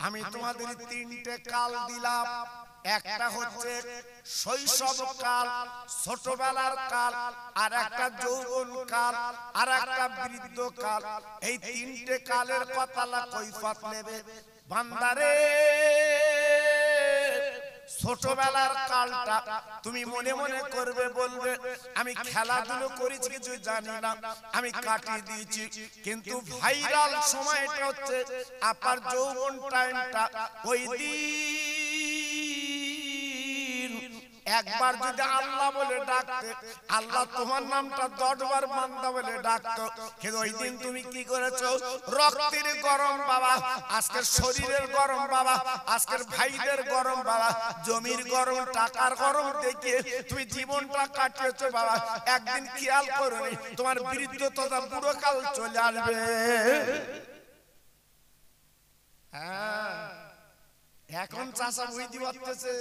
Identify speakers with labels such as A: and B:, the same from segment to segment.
A: আমি তোমাদের তিনটে কাল দিলাম। একটা হচ্ছে শৈশব কাল, ছোটবেলার কাল, আর একটা যৌবন কাল, আর একটা বৃদ্ধ কাল। এই তিনটে কালের কথা কৈফিয়ত নেবে বান্দারে। ছোটবেলার কালটা তুমি মনে মনে করবে, বলবে আমি খেলাধুলো করেছি কিছু জানি না, আমি কাটিয়ে দিয়েছি। কিন্তু ভাইরাল সময়টা হচ্ছে আপনার যৌবন টাইমটা। ওই দিন একবার যদি আল্লাহ বলে ডাকতে, আল্লাহ তোমার নামটা 10 বার বান্দা বলে ডাকতো। কিন্তু ওই দিন তুমি কি করেছো? রক্তের গরম বাবা, আজকের শরীরের গরম বাবা, আজকের ভাইদের গরম বাবা, জমির গরম, টাকার গরম দেখে তুমি জীবনটা কাটিয়েছো বাবা। একদিন খেয়াল করো তোমার বৃদ্ধতা বুড়ো কাল চলে আসবে। হ্যাঁ, এখন চাষা বুঝতে পারতেছে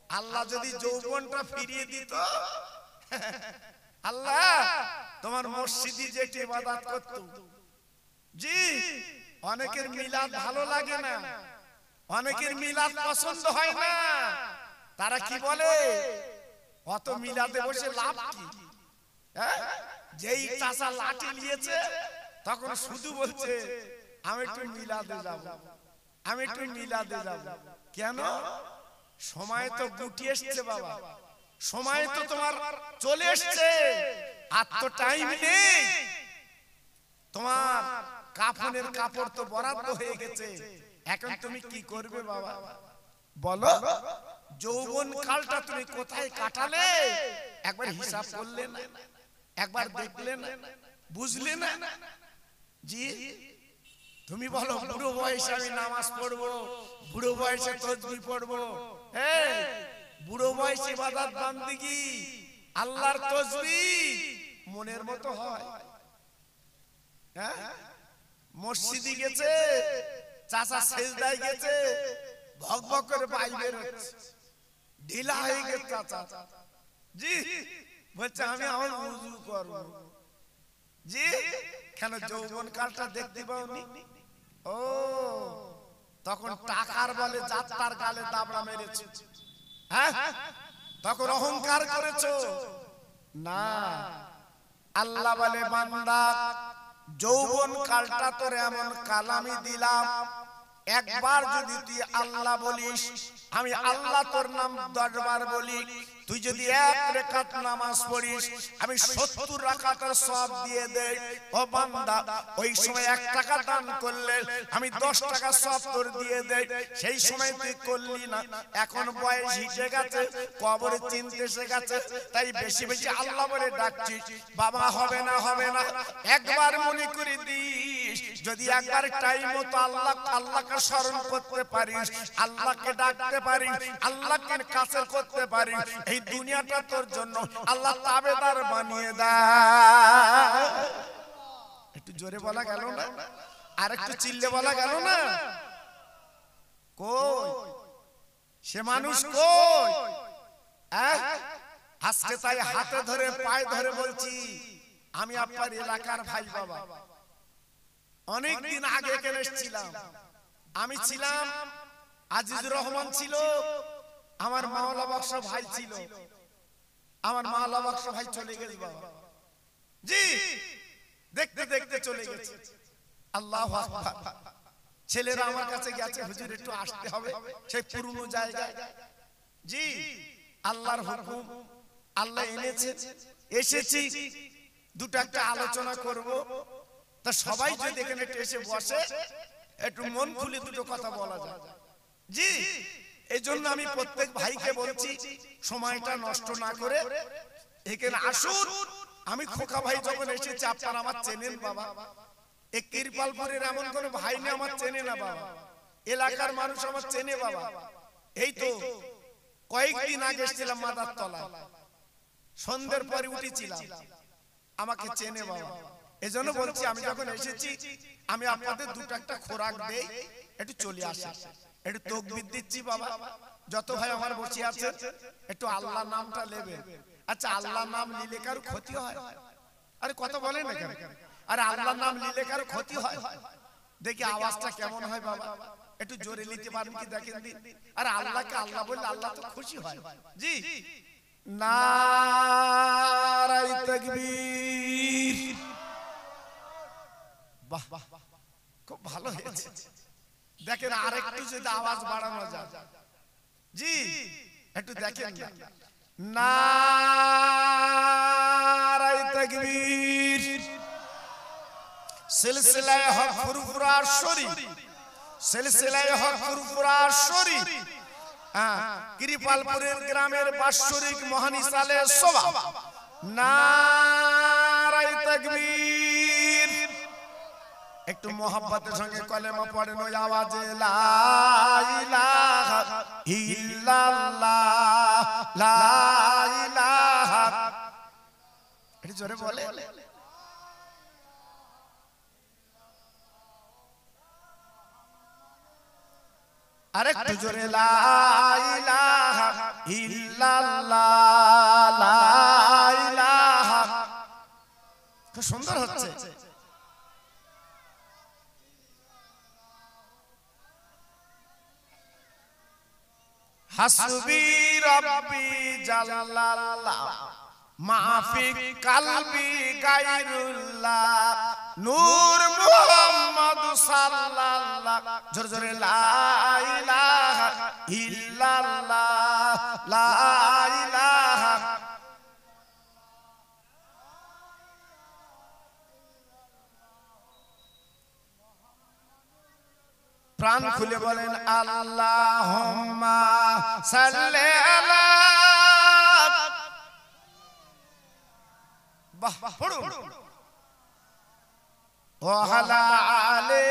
A: আল্লাহ যদি যৌবনটা ফিরিয়ে দিত, আল্লাহ তোমার মসজিদে যেটি ইবাদত করত। জি, অনেকের মিলাদ ভালো লাগে না, অনেকের মিলাদ পছন্দ হয় না। তারা কি বলে, অত মিলাদে বসে লাভ কি? যেই চাষা লাঠি নিয়েছে তখন শুধু বলছে আমি একটু মিলাদে যাব, আমি একটু মিলাদে যাব। কেন? সময় তো গুটিয়ে এসছে বাবা, সময় তো তোমার চলে এসছে, আর তো টাইম নেই। তোমার কাফনের কাপড় তো বরাদ্দ হয়ে গেছে, এখন তুমি কি করবে বাবা বলো? যৌবন কালটা তুমি কোথায় কাটালে একবার হিসাব করলে না? একবার দেখলে না? বুঝলে না? জি, তুমি বলো বুড়ো বয়সে আমি নামাজ পড়বো, বুড়ো বয়সে তাসবিহ পড়বো। হ্যাঁ, বুড়ো বয়সে ইবাদত বান্দিগি, আল্লাহর তাসবিহ মনের মতো হয়? হ্যাঁ, মসজিদে গেছে, চাচা সেজদায় গেছে, ভক ভক করে বাইবের হচ্ছে, ঢিলা হয়ে গেছে চাচা। জি, বলছে আমি আমার ওযু করব। জি, কেন? যৌবন কালটা দেখতে পাওনি? ও, তখন টাকার বলে যাত্রার গালে দাবড়া মেরেছে। হ্যাঁ, তখন অহংকার করেছো না। আল্লাহ বলে বান্দা, যৌবন কালটা তোর এমন কাল আমি দিলাম, একবার যদি তুই আল্লাহ বলিস, আমি আল্লাহ তোর নাম 10 বার বলি, তুই যদি 1 রাকাত নামাজ পড়িস, আমি 70 রাকাতের সওয়াব দিয়ে দেই। ও বান্দা, ওই সময় 1 টাকা দান করলে আমি 10 টাকা সওয়াব তোর দিয়ে দেই। সেই সময় তুই করলি না, এখন বয়স হিটে গেছে, কবরে চিনতে এসে গেছে, তাই বেশি বেশি আল্লাহ বলে ডাকছিস। বাবা হবে না, হবে না, একবার মনে করে দিস, যদি একবার টাইম মতো আল্লাহকে স্মরণ করতে পারিস, আল্লাহকে ডাকতে পারিস, আল্লাহকে কাছে করতে পারিস, এই দুনিয়াটা তোর জন্য আল্লাহ তাবেদার বানিয়ে দেয়। একটু জোরে বলা গেল না? আর একটু চিল্লে বলা গেল না? কই সে মানুষ, কই? আজকে তাই হাতে ধরে পায়ে ধরে বলছি, আমি আপনার এলাকার ভাই বাবা। অনেক দিন আগে এখানে এসেছিলাম, আমি ছিলাম, আজিজুর রহমান ছিল, আমার মাওলা বক্স ভাই ছিল, আমার মাওলা বক্স ভাই চলে গেছে বাবা। জি, দেখতে দেখতে চলে গেছে। আল্লাহু আকবার। ছেলেরা আমার কাছে গেছে, হুজুর একটু আসতে হবে সেই পুরনো জায়গায়। জি, আল্লাহর হুকুম, আল্লাহ এনেছে, এসেছি, দুটো একটা আলোচনা করব। তা সবাই যদি এখানে এসে বসে, একটু মন খুলে দুটো কথা বলা যায়। জি, এই জন্য আমি প্রত্যেক ভাইকে বলছি, সময়টা নষ্ট না করে এখানে আসুন। আমি খোকা ভাই যখন এসেছি, আপনারা আমার চেনেন বাবা। এই কৃপালপুরের এমন কোন ভাই নেই আমার চেনে না বাবা, এলাকার মানুষ আমার চেনে বাবা। এই তো কয়েকদিন আগে এসেছিলাম মাদার তলা, সন্ধ্যের পরে উঠেছিলাম, আমাকে চেনে বাবা। এজন্য বলছি, আমি যখন এসেছি, আমি আপনাদের দুটো একটা খোরাক দেই, একটু চলে আসে, একটু তাকবীর দিচ্ছি বাবা। যত ভাই আমার বসে আছে, একটু আল্লাহ নামটা নেবেন। আচ্ছা, আল্লাহ নাম নিলে কারো ক্ষতি হয়? আরে কথা বলেন না কেন? আরে আল্লাহ নাম নিলে কারো ক্ষতি হয়? দেখি আওয়াজটা কেমন হয় বাবা। একটু জোরে নিতে পারেন কি দেখেন দিন। আর আল্লাহকে আল্লাহ বললে আল্লাহ তো খুশি হয়। জি, নারায়ে তাকবীর। বাহ, খুব ভালো হয়েছে। দেখেন আরেকটু যদি আওয়াজ বাড়ানো যায়। জি, একটু দেখেন না, নারায়ে তাকবীর। সিলসিলায়ে হক ফুরফুরা শরীফ, সিলসিলায়ে হক ফুরফুরা শরীফ, কৃপালপুরের গ্রামের বাৎসরিক মহানিসালে শোভা। নারায়ে তাকবীর। একটু মোহাব্বতের সঙ্গে কলেমা পড়েন ওই আওয়াজে, লা ইলাহা ইল্লাল্লাহ, লা ইলাহা। একটু জোরে বলে, আরেকটু জোরে, লা ইলাহা ইল্লাল্লাহ, লা ইলাহা। খুব সুন্দর হচ্ছে। হাসবি রাব্বি জাল্লাল্লাহ, মাফি কালবি গায়রুল্লাহ, নূর মুহাম্মদ সাল্লাল্লাহ। জোরে জোরে, লা ইলাহা ইল্লাল্লাহ, লা ইলাহা। প্রাণ খুলে বলেন, আল্লাহুম্মা সাল্লি আলা। বাহ, পড়ুন, ওয়া আলা আলি।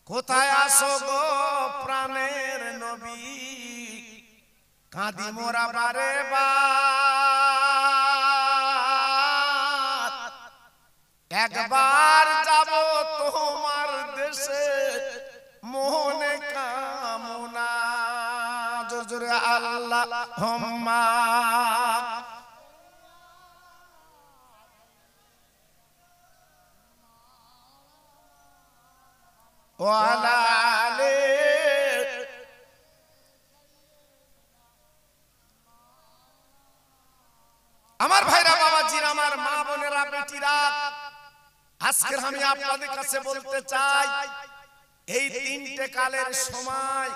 A: কোথায় আসো গো প্রাণের নবী, কাঁদি মোরা বারে বার। একবার যাব তোমার দেশে, মোহনে কামনা। জোরে জোরে, আল্লাহুম্মা। ওয়া আলা আলি। আমার ভাইরা, বাবাজিরা, আমার মা বোনেরা, বেটিরা, আজকে আমি আপনাদের কাছে বলতে চাই, এই তিনটে কালের সময়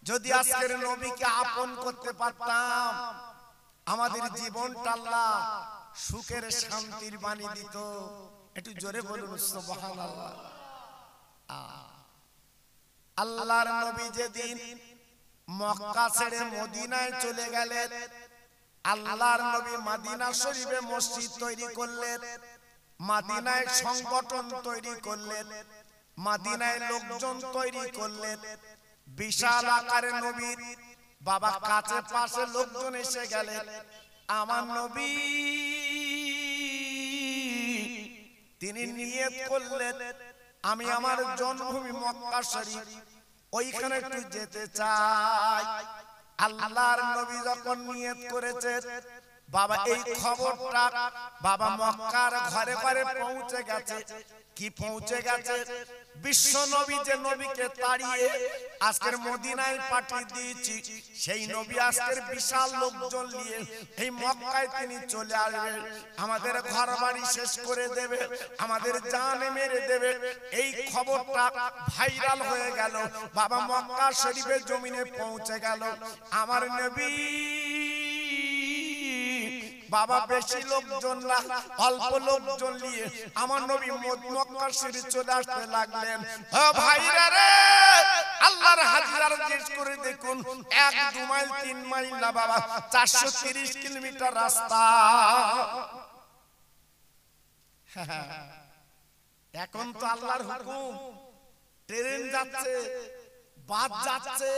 A: যদি আজকের নবীকে আপন করতে পারতাম, আমাদের জীবনটা আল্লাহ সুখের শান্তির বাণী দিত। একটু জোরে বলুন সুবহানাল্লাহ। আল্লাহর নবী যেদিন মক্কা ছেড়ে মদিনায় চলে গেলেন, আল্লাহর নবী মদিনা শরীফে মসজিদ তৈরি করলেন, মদিনায় সংগঠন তৈরি করলেন, মদিনায় লোকজন তৈরি করলেন। বিশাল আকারে নবীর বাবা কাছে পাশে লোকজন এসে গেলেন। আমার নবী তিনি নিয়ত করলেন, আমি আমার জন্মভূমি মক্কা শরীফ ওইখানে একটু যেতে চাই। আল্লাহর নবী যখন নিয়ত করেছেন, বাবা এই খবরটা বাবা মক্কার ঘরে ঘরে পৌঁছে গেছে। কি পৌঁছে গেছে? বিশ্ব নবী যে নবীকে তাড়িয়ে আজকের মদিনায় পাঠিয়ে দিয়েছি, সেই নবী আজকের বিশাল লোকজন নিয়ে এই মক্কায় তিনি চলে আসবেন, আমাদের ঘর বাড়ি শেষ করে দেবে, আমাদের জান মেরে দেবে। এই খবরটা ভাইরাল হয়ে গেল, বাবা মক্কা শরীফের জমিনে পৌঁছে গেল। আমার নবী বাবা বেশি লোকজন না, অল্প লোকজন নিয়ে আমার নবী মক্কা শরীফ চলে আসতে লাগলেন। ও ভাইরা রে, আল্লাহর হাজিরার জিজ্ঞেস করে দেখুন, 1-2 মাইল 3 মাইল না বাবা, 430 কিলোমিটার রাস্তা। এখন তো আল্লাহর হুকুম, ট্রেন যাচ্ছে, বাস যাচ্ছে,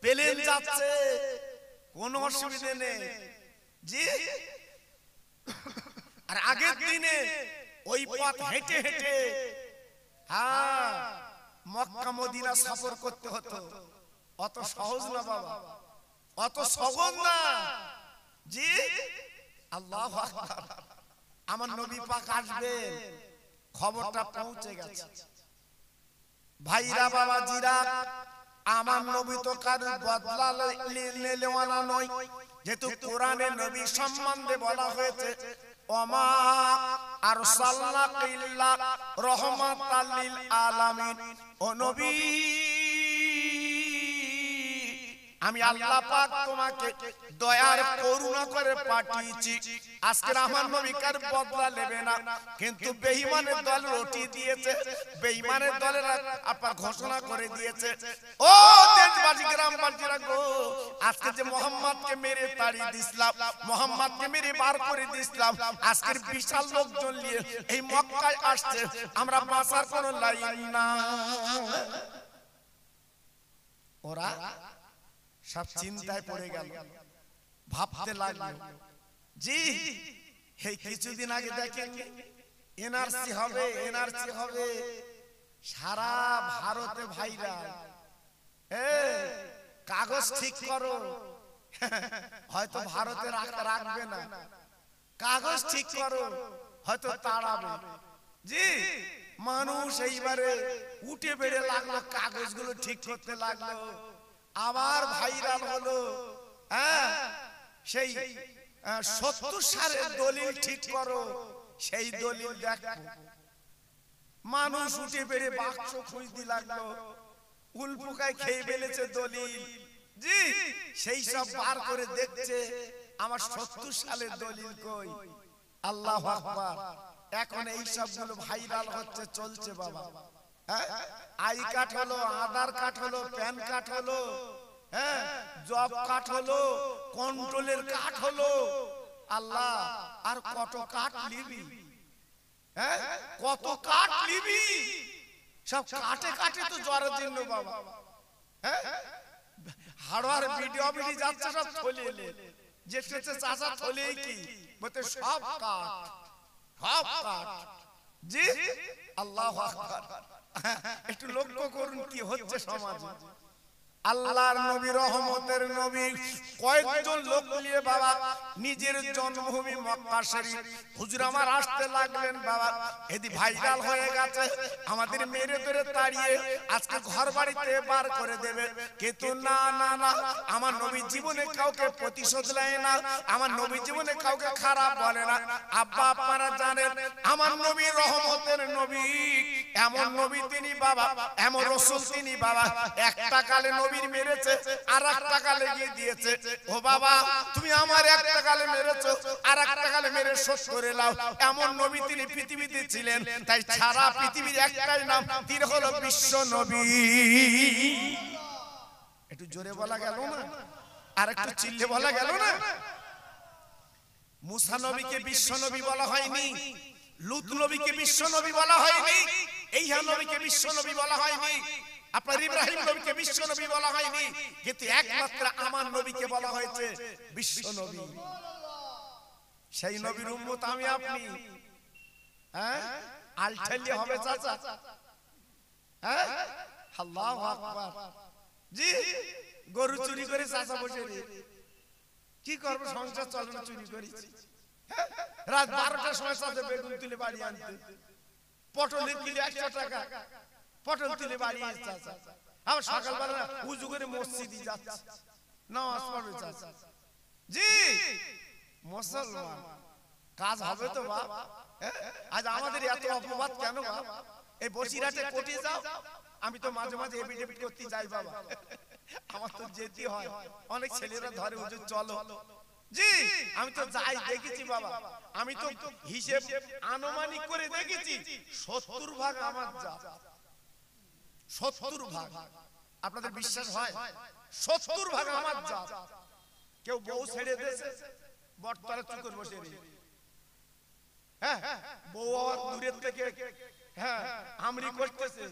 A: প্লেন যাচ্ছে, কোনো অসুবিধা নেই। জি, আর আগের দিনে ওই পথ হেঁটে হেঁটে মক্কা মদিনা সফর করতে হতো। অত সহজ না বাবা, অত সহজ না। জি, আল্লাহু আকবার। আমার নবী পাক আসবেন, খবরটা পৌঁছে গেছে। ভাইরা বাবাজিরা, আমার নবী তো কারোর বদলা নেওয়ানা নয়, যেহেতু কোরআনে নবী সম্বন্ধে বলা হয়েছে ওমা আরসালনাকা ইল্লা রাহমাতাল লিল আলামিন। ও নবী, আমি আল্লাহ পাক তোমাকে দয়ার করুণা করে পাঠিয়েছি। আজকে আমার নবী কার বদলা নেবে না, কিন্তু বেঈমানের দল রটি দিয়েছে, বেঈমানের দলেরা আপনার ঘোষণা করে দিয়েছে, ও দেশবাসী গ্রামবাসীরা গো, আজকে যে মোহাম্মদকে মেরে তাড়িয়ে দিছিলাম, মোহাম্মদকে মেরে বার করে দিছিলাম, আজকের বিশাল লোকজন নিয়ে এই মক্কায় আসছে, আমরা বাঁচার কোনো লাইন না। ওরা সব চিন্তায় পড়ে গেল, ভাবতে লাগলো, জি এই কিছুদিন আগে দেখেন এনআরসি হবে, এনআরসি হবে, সারা ভারতে ভাইরা কাগজ ঠিক করো, হয়তো ভারতে রাখবে না, কাগজ ঠিক করো, হয়তো তাড়াবে। জি মানুষ এইবারে উঠে বেড়ে লাগলো, কাগজগুলো ঠিক করতে লাগলো। আবার ভাইরাল হলো, সেই ৭০ সালের দলিল ঠিক করো, সেই দলিল দেখো। মানুষ উঠে বেড়ে বাক্স খুঁজতে লাগলো, উল্পোকায় খেয়ে ফেলেছে দলিল, জি সেই সব বার করে দেখছে, আমার ৭০ সালের দলিল কই। আল্লাহু আকবার। এখন এই সবগুলো ভাইরাল হচ্ছে, চলছে বাবা। আই কার্ড হলো, আধার কার্ড হলো, প্যান কার্ড হলো, জব কার্ড হলো, কন্ট্রোলের কার্ড হলো। আল্লাহ, আর কত কার্ড নিবি? কত কার্ড নিবি? সব কাটে কাটে তো জ্বরের জন্য বাবা। হাড়োয়ার ভিডিও যাচ্ছে, সব থলিয়ে যেতে চাচা থলিয়ে কি বলতে সব কাট, সব কাট। জি আল্লাহু আকবার। একটু লক্ষ্য করুন কি হচ্ছে সমাজে। আল্লাহর নবী, রহমতের নবী, কয়েকজন লোক নিয়ে বাবা নিজের জন্মভূমি মক্কা শরীফ হুজুর আমার আসতে লাগলেন বাবা। এদি ভাইরাল হয়ে গেছে, আমাদের মেরে ধরে তাড়িয়ে আজকে ঘর বাড়িতে বার করে দেবে। কিন্তু না না না, আমার নবী জীবনে কাউকে প্রতিশোধ নেয় না, আমার নবী জীবনে কাউকে খারাপ বলে না। আব্বা আপনারা জানেন, আমার নবী রহমতের নবী, এমন নবী তিনি বাবা, এমন রাসূল তিনি বাবা। একটা কালে নবী মেরেছে, আর একটা গালে গিয়ে দিয়েছে, ও বাবা তুমি আমার একটা গালে মেরেছো, আর একটা গালে মেরে শোধ করে নাও। এমন নবী তিনি পৃথিবীতে ছিলেন, তাই সারা পৃথিবীর একটাই নাম, তিনি হলো বিশ্ব নবী। একটু জোরে বলা গেল না, আর একটু চিল্লে বলা গেল না। মুসা নবীকে বিশ্ব নবী বলা হয়নি, লূত নবীকে বিশ্ব নবী বলা হয়নি, এইহা নবীকে বিশ্ব নবী বলা হয়নি, আপনার ইব্রাহিম নবীকে বিশ্ব নবী বলা হয়নি, কিন্তু একমাত্র আমার নবীকে বলা হয়েছে বিশ্ব নবী। সেই নবীর উম্মত আমি আপনি। আলঠালি হবে চাচা? আল্লাহু আকবার। জি গরু চুরি করে চাচা বসে রে, কি করব, সংসার চলে না, চুরি করেছি। রাত 12টার সময় চাচা বেগুন তুলে বাড়ি আনতে, পটল কিলো 100 টাকা, পটল তুলে বাড়ি আসছে। আবার সকালবেলা উজু করে মসজিদে যাচ্ছে, নামাজ পড়বে চাচা। জি মুসলমান, কাজ হবে তো বাপ। আজ আমাদের এত অপবাদ কেন বাপ? এই বসিরহাটে কোর্টে যাও, আমি তো মাঝে মাঝে এফিডেভিট করতে যাই বাবা, আমার তো যেতে হয়, অনেক ছেলেরা ধরে হুজুর চলো। জি আমি তো যাই, দেখেছি বাবা, আমি তো হিসেব আনুমানিক করে দেখেছি 70 ভাগ আমার যা, 70 ভাগ। আপনাদের বিশ্বাস হয়? 70 ভাগ আমার যা। কেউ বউ ছেড়ে দিয়েছে, বটতলা চুকর বসে রে, বউ আর দূরের থেকে আমরি করতেছে,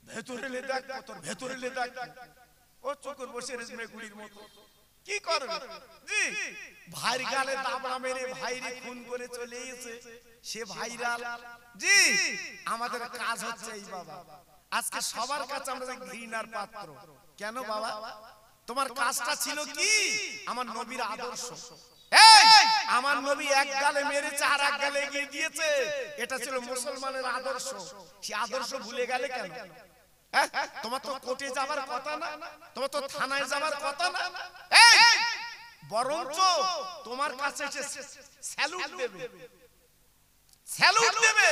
A: ভেতরে লে দেখ, তোর ভেতরে লে দেখ, ও চুকর বসে রে মেগুড়ির মতো। কি করবে? জি ভাইর গালে দাবড়া মেরে ভাইরে খুন করে চলে এসে সে ভাইরাল। জি আমাদের কাজ হচ্ছে এই বাবা, আজকে সবার কাছে আমরা ঘৃণার পাত্র। কেন বাবা? তোমার কাজটা ছিল কি? আমার নবীর আদর্শ, এই আমার নবী এক গালে মেরেছে আর এক গালে এগিয়ে দিয়েছে, এটা ছিল মুসলমানের আদর্শ। সেই আদর্শ ভুলে গেলে কেন? তোমার তো কোর্টে যাবার কথা না, তোমার তো থানায় যাবার কথা না, এই বরঞ্চ তোমার কাছে এসে স্যালুট দেবে, স্যালুট দেবে।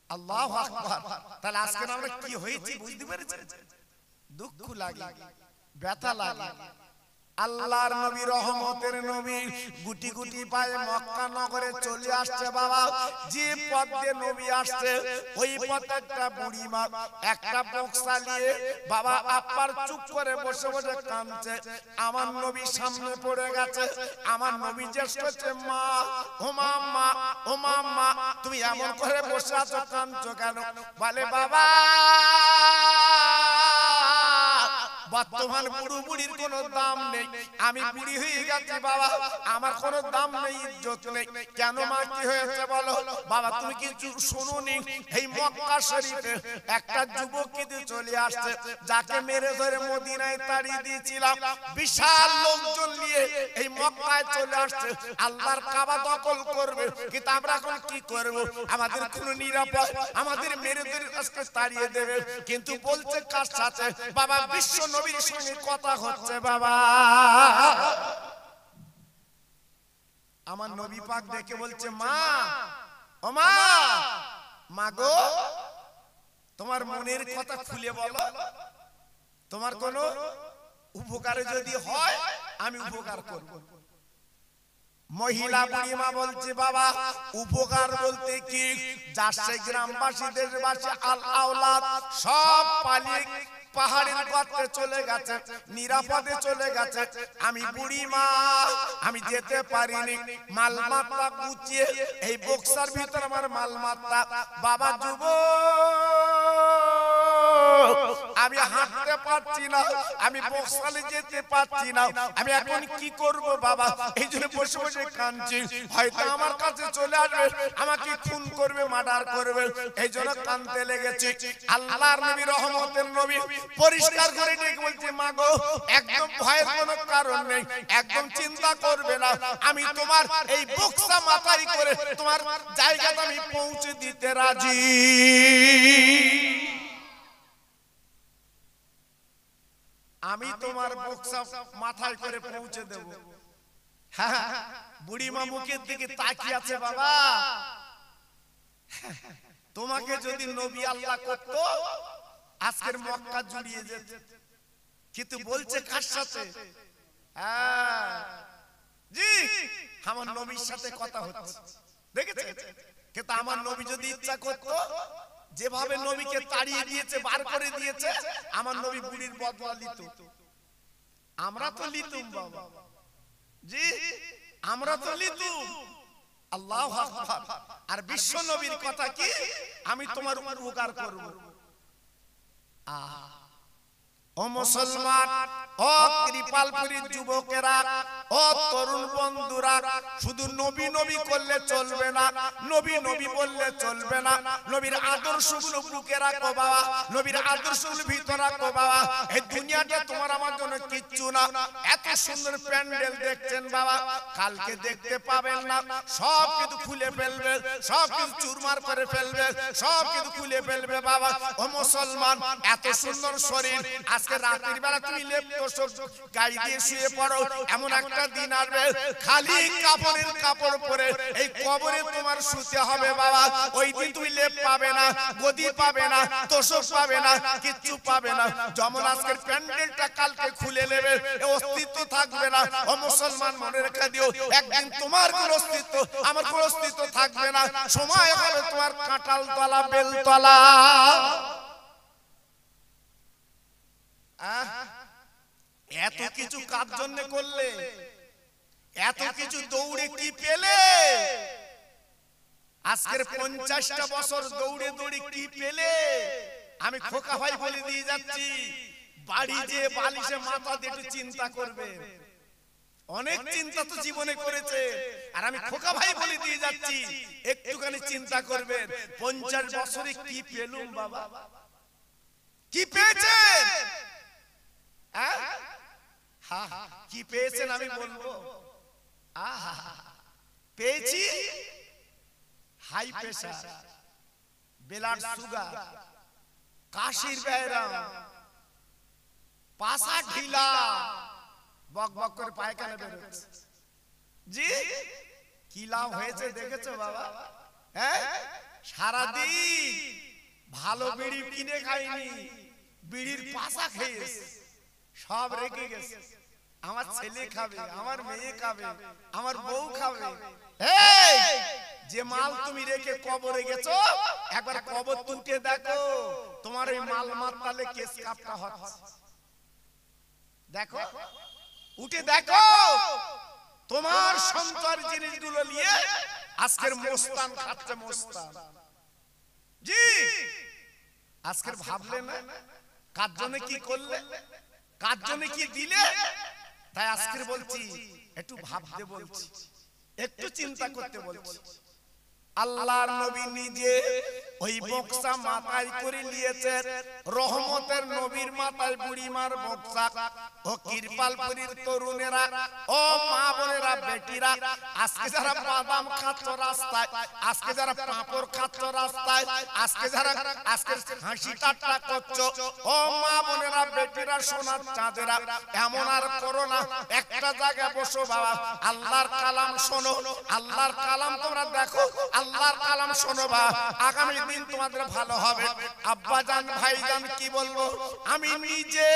A: আল্লাহু আকবার। তাহলে আজকে আমরা কি হয়েছি বুঝতে পেরেছেন? দুঃখ লাগে, ব্যথা লাগে। আল্লাহর নবী, রহমতের নবী গুটি গুটি পায়ে মক্কা নগরে চলে আসছে বাবা। যে পথ দিয়ে নবী আসছে ওই পথে একটা বুড়ি মা একটা বক্সা নিয়ে বাবা আপার চুপ করে বসে বসে কাঁদছে। আমার নবী সামনে পড়ে গেছে। আমার নবী জিজ্ঞেস করছে, মা ও মা, ও মা, তুমি এমন করে বসে আছো, কাঁদছো কেন? বলে, বাবা বর্তমান বুড়ো বুড়ির কোনো দাম নেই, আমি বুড়ি হয়ে গেছি বাবা, আমার কোনো দাম নেই, ইজ্জত নেই। কেন মা, কি হয়েছে বলো? বাবা তুমি কিছু শুনুনি, এই মক্কা শরীফে একটা যুবক কিন্তু চলে আসছে, যাকে মেরে ধরে মদিনায় তাড়িয়ে দিয়েছিলাম। বিশাল লোকজন নিয়ে এই মক্কায় চলে আসছে, আল্লাহর কাবা দখল করবে। কিন্তু আমরা এখন কি করব? আমাদের কোনো নিরাপদ, আমাদের মেরে ধরে আজকে তাড়িয়ে দেবে। কিন্তু বলছে কার সাথে? বাবা বিশ্ব নবীর সঙ্গে কথা হচ্ছে বাবা। আমার নবী পাক দেখে বলছে, মা ও মা, মা গো তোমার মনের কথা খুলে বলো, তোমার কোনো উপকারে যদি হয় আমি উপকার করব। মহিলা বুড়ি মা বলছে, বাবা উপকার বলতে কি? যাচ্ছে গ্রামবাসী, দেশবাসী, আল আওলাদ সব পালিয়ে পাহাড়ের গর্তে চলে গেছে, নিরাপদে চলে গেছে। আমি বুড়ি মা, আমি যেতে পারিনি। মালমাত্রা গুছিয়ে এই বক্সার ভিতর আমার মালমাত্রা। বাবা যুবক, আমি হাঁটতে পারছি না, আমি বক্সালে যেতে পারছি না, আমি এখন কি করব বাবা? এই জন্য বসে বসে কাঁদছি। হয়তো আমার কাছে চলে আসবে, আমাকে খুন করবে, মার্ডার করবে, এই জন্য কাঁদতে লেগেছে। আল্লাহর নবী, রহমতের নবী পরিষ্কার করে ডেকে বলছে, মা গো একদম ভয়ের কোনো কারণ নেই, একদম চিন্তা করবে না, আমি তোমার এই বক্সা মাথায় করে তোমার জায়গাটা আমি পৌঁছে দিতে রাজি। আমি তোমার বক্সা মাথায় করে পৌঁছে দেব। হ্যাঁ, বুড়ি মা মুখের দিকে তাকিয়ে আছে। বাবা তোমাকে যদি নবী আল্লাহ করতো আজকের মক্কা জুড়িয়ে যেত। কিন্তু বলছে কার সাথে? হ্যাঁ জি, আমার নবীর সাথে কথা হচ্ছে, দেখেছে? কিন্তু আমার নবী যদি ইচ্ছা করতো, যেভাবে নবীকে তাড়িয়ে দিয়েছে, বার করে দিয়েছে, আমার নবী বুড়ির বদলা নিত। আমরা তো লিতুম বাবা, জি আমরা তো লিতুম। আল্লাহু আকবার। আর বিশ্ব নবীর কথা কি? আমি তোমার উপকার করব। ও মুসলমান, ও কৃপালপুরীর যুবকেরা, ও তরুণ বন্ধুরা, শুধু নবী নবী করলে চলবে না, নবী নবী বললে চলবে না। নবীর আদর্শগুলো বুকে রাখো বাবা, নবীর আদর্শগুলো ভিতরে রাখো বাবা। এই দুনিয়াটা তোমার আমার জন্য কিচ্ছু না। এত সুন্দর প্যান্ডেল দেখছেন বাবা, কালকে দেখতে পাবেন না, সব কিছু খুলে ফেলবে, সব কিছু চুরমার করে ফেলবে, সব কিছু খুলে ফেলবে বাবা। ও মুসলমান, এত সুন্দর শরীর, আজকে রাতের বেলা তুমি লেপ তোষক গায়ে দিয়ে শুয়ে পড়ো, এমন একটা দিন আসবে খালি কাপড়ের কাপড় পরে এই কবরে তোমার শুতে হবে বাবা। ওই দিন তুমি লেপ পাবে না, গদি পাবে না, তোষক পাবে না, কিচ্ছু পাবে না। যেমন আজকের প্যান্ডেলটা কালকে খুলে নেবে, অস্তিত্ব থাকবে না। ও মুসলমান, মনে রেখে দিও, একদিন তোমার কোন অস্তিত্ব, আমার কোন অস্তিত্ব থাকবে না। সময় হবে তোমার কাঁঠাল তলা, বেল তলা। এত কিছু কার জন্য করলে? এত কিছু দৌড়ে কি পেলে? আজকের 50টা বছর দৌড়ে দৌড়ে কি পেলে? আমি খোকা ভাই বলে দিয়ে যাচ্ছি, বাড়ি যে বালিশে মাথা দিয়ে একটু চিন্তা করবে। অনেক চিন্তা তো জীবনে করেছে, আর আমি খোকা ভাই বলে দিয়ে যাচ্ছি, একটুখানি চিন্তা করবেন 50 বছরে কি পেলুম বাবা, কি পেয়েছেন? কি পেয়েছেন আমি বলবো? আহা পেয়েছি হাই প্রেসার, ব্লাড সুগার, কাশির ব্যায়াম, পাশা ঢিলা, বক বক করে পায়খানা বেরোচ্ছে। জি কি লাভ হয়েছে দেখেছো বাবা? হ্যাঁ, সারাদিন ভালো বিড়ি কিনে খাইনি, বিড়ির পাশা খেয়েছে, সব রেখে গেছে। আমার ছেলে খাবে, আমার মেয়ে খাবে, আমার বউ খাবে। এই যে মাল তুমি রেখে কবরে গেছো, একবার কবর তুলতে দেখো, তোমার এই মাল মাতালে কেস কাপটা হচ্ছে। দেখো, উঠে দেখো, তোমার সঞ্চয়ের জিনিসগুলো নিয়ে আজকের মোস্তান খাচ্ছে, মোস্তান। জি আজকের ভাবলে না কার জন্য কি করলে, কার জন্য কি দিলে? তাই আজকের বলছি একটু ভাবতে বলছি, একটু চিন্তা করতে বলছি। আল্লাহর নবী নিজে ওই বক্সা মাথায় করে নিয়েছেন, রহমতের নবীর মাথায় বুড়িমার বক্সা। ও কিরপালপুরীর তরুণেরা, ও মা বোনেরা, বেটিরা, আজকে যারা বাদাম খাচ্ছ রাস্তায়, আজকে যারা পাঁপড় খাচ্ছ রাস্তায়, আজকে যারা আজকে হাসি ঠাট্টা করছো, ও মা বোনেরা, বেটিরা, সোনার চাঁদেরা, এমন আর করো না। একটা জায়গায় বসো বাবা, আল্লাহর কালাম শোনো, আল্লাহর কালাম তোমরা দেখো, আল্লাহর কালাম শোনো বা আগামী দিন তোমাদের ভালো হবে। আব্বা জান, ভাই জান, কি বলবো, আমি নিজে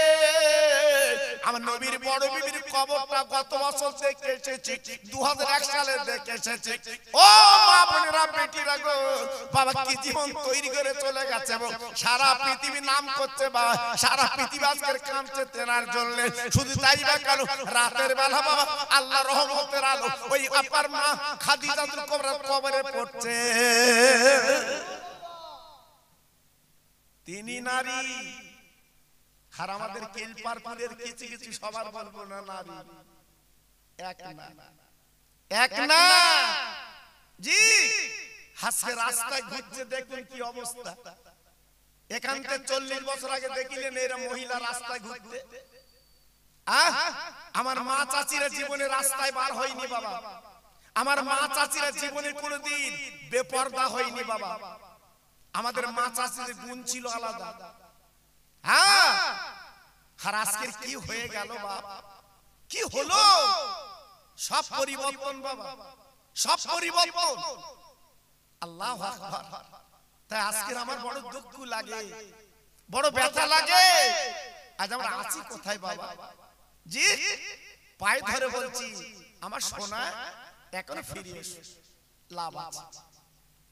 A: আমার নবীর বড় বিবির কবরটা গত বছর দেখে এসেছি, 2001 সালে দেখে এসেছি। ও মা বোনেরা, বেটিরা গো, বাবা কি জীবন তৈরি করে চলে গেছে, এবং সারা পৃথিবী নাম করছে বাবা, সারা পৃথিবী আজকের কাঁদছে তেনার জন্য। শুধু তাই বা কেন, রাতের বেলা বাবা আল্লাহ রহমতের আলো ওই আপার মা খাদিজাতুল কুবরার কবরে পড়ছে। তিনি নারী, আর আমাদের কেলপারপুরের কিছু কিছু সবার বলবো না নারী, এক না, এক না। জি হাসে রাস্তায় ঘুরছে, দেখবেন কি অবস্থা। এখান থেকে 40 বছর আগে দেখিলেন এরা মহিলা রাস্তায় ঘুরতে। আমার মা চাচিরা জীবনে রাস্তায় বার হয়নি বাবা, আমার মা চাচিরা জীবনে কোনোদিন বেপরদা হয়নি বাবা। আমাদের মা চাচির গুণ ছিল আলাদা। হ্যাঁ, আর আজকের কি হয়ে গেল বাপ, কি হলো? সব পরিবর্তন বাবা, সব পরিবর্তন। আল্লাহু আকবার। তাই আজকের আমার বড় দুঃখ লাগে, বড় ব্যথা লাগে। আজ আমরা আছি কোথায় বাবা? জি পায়ে ধরে বলছি, আমার সোনা এখনো ফিরে এসো, লাভ আছে।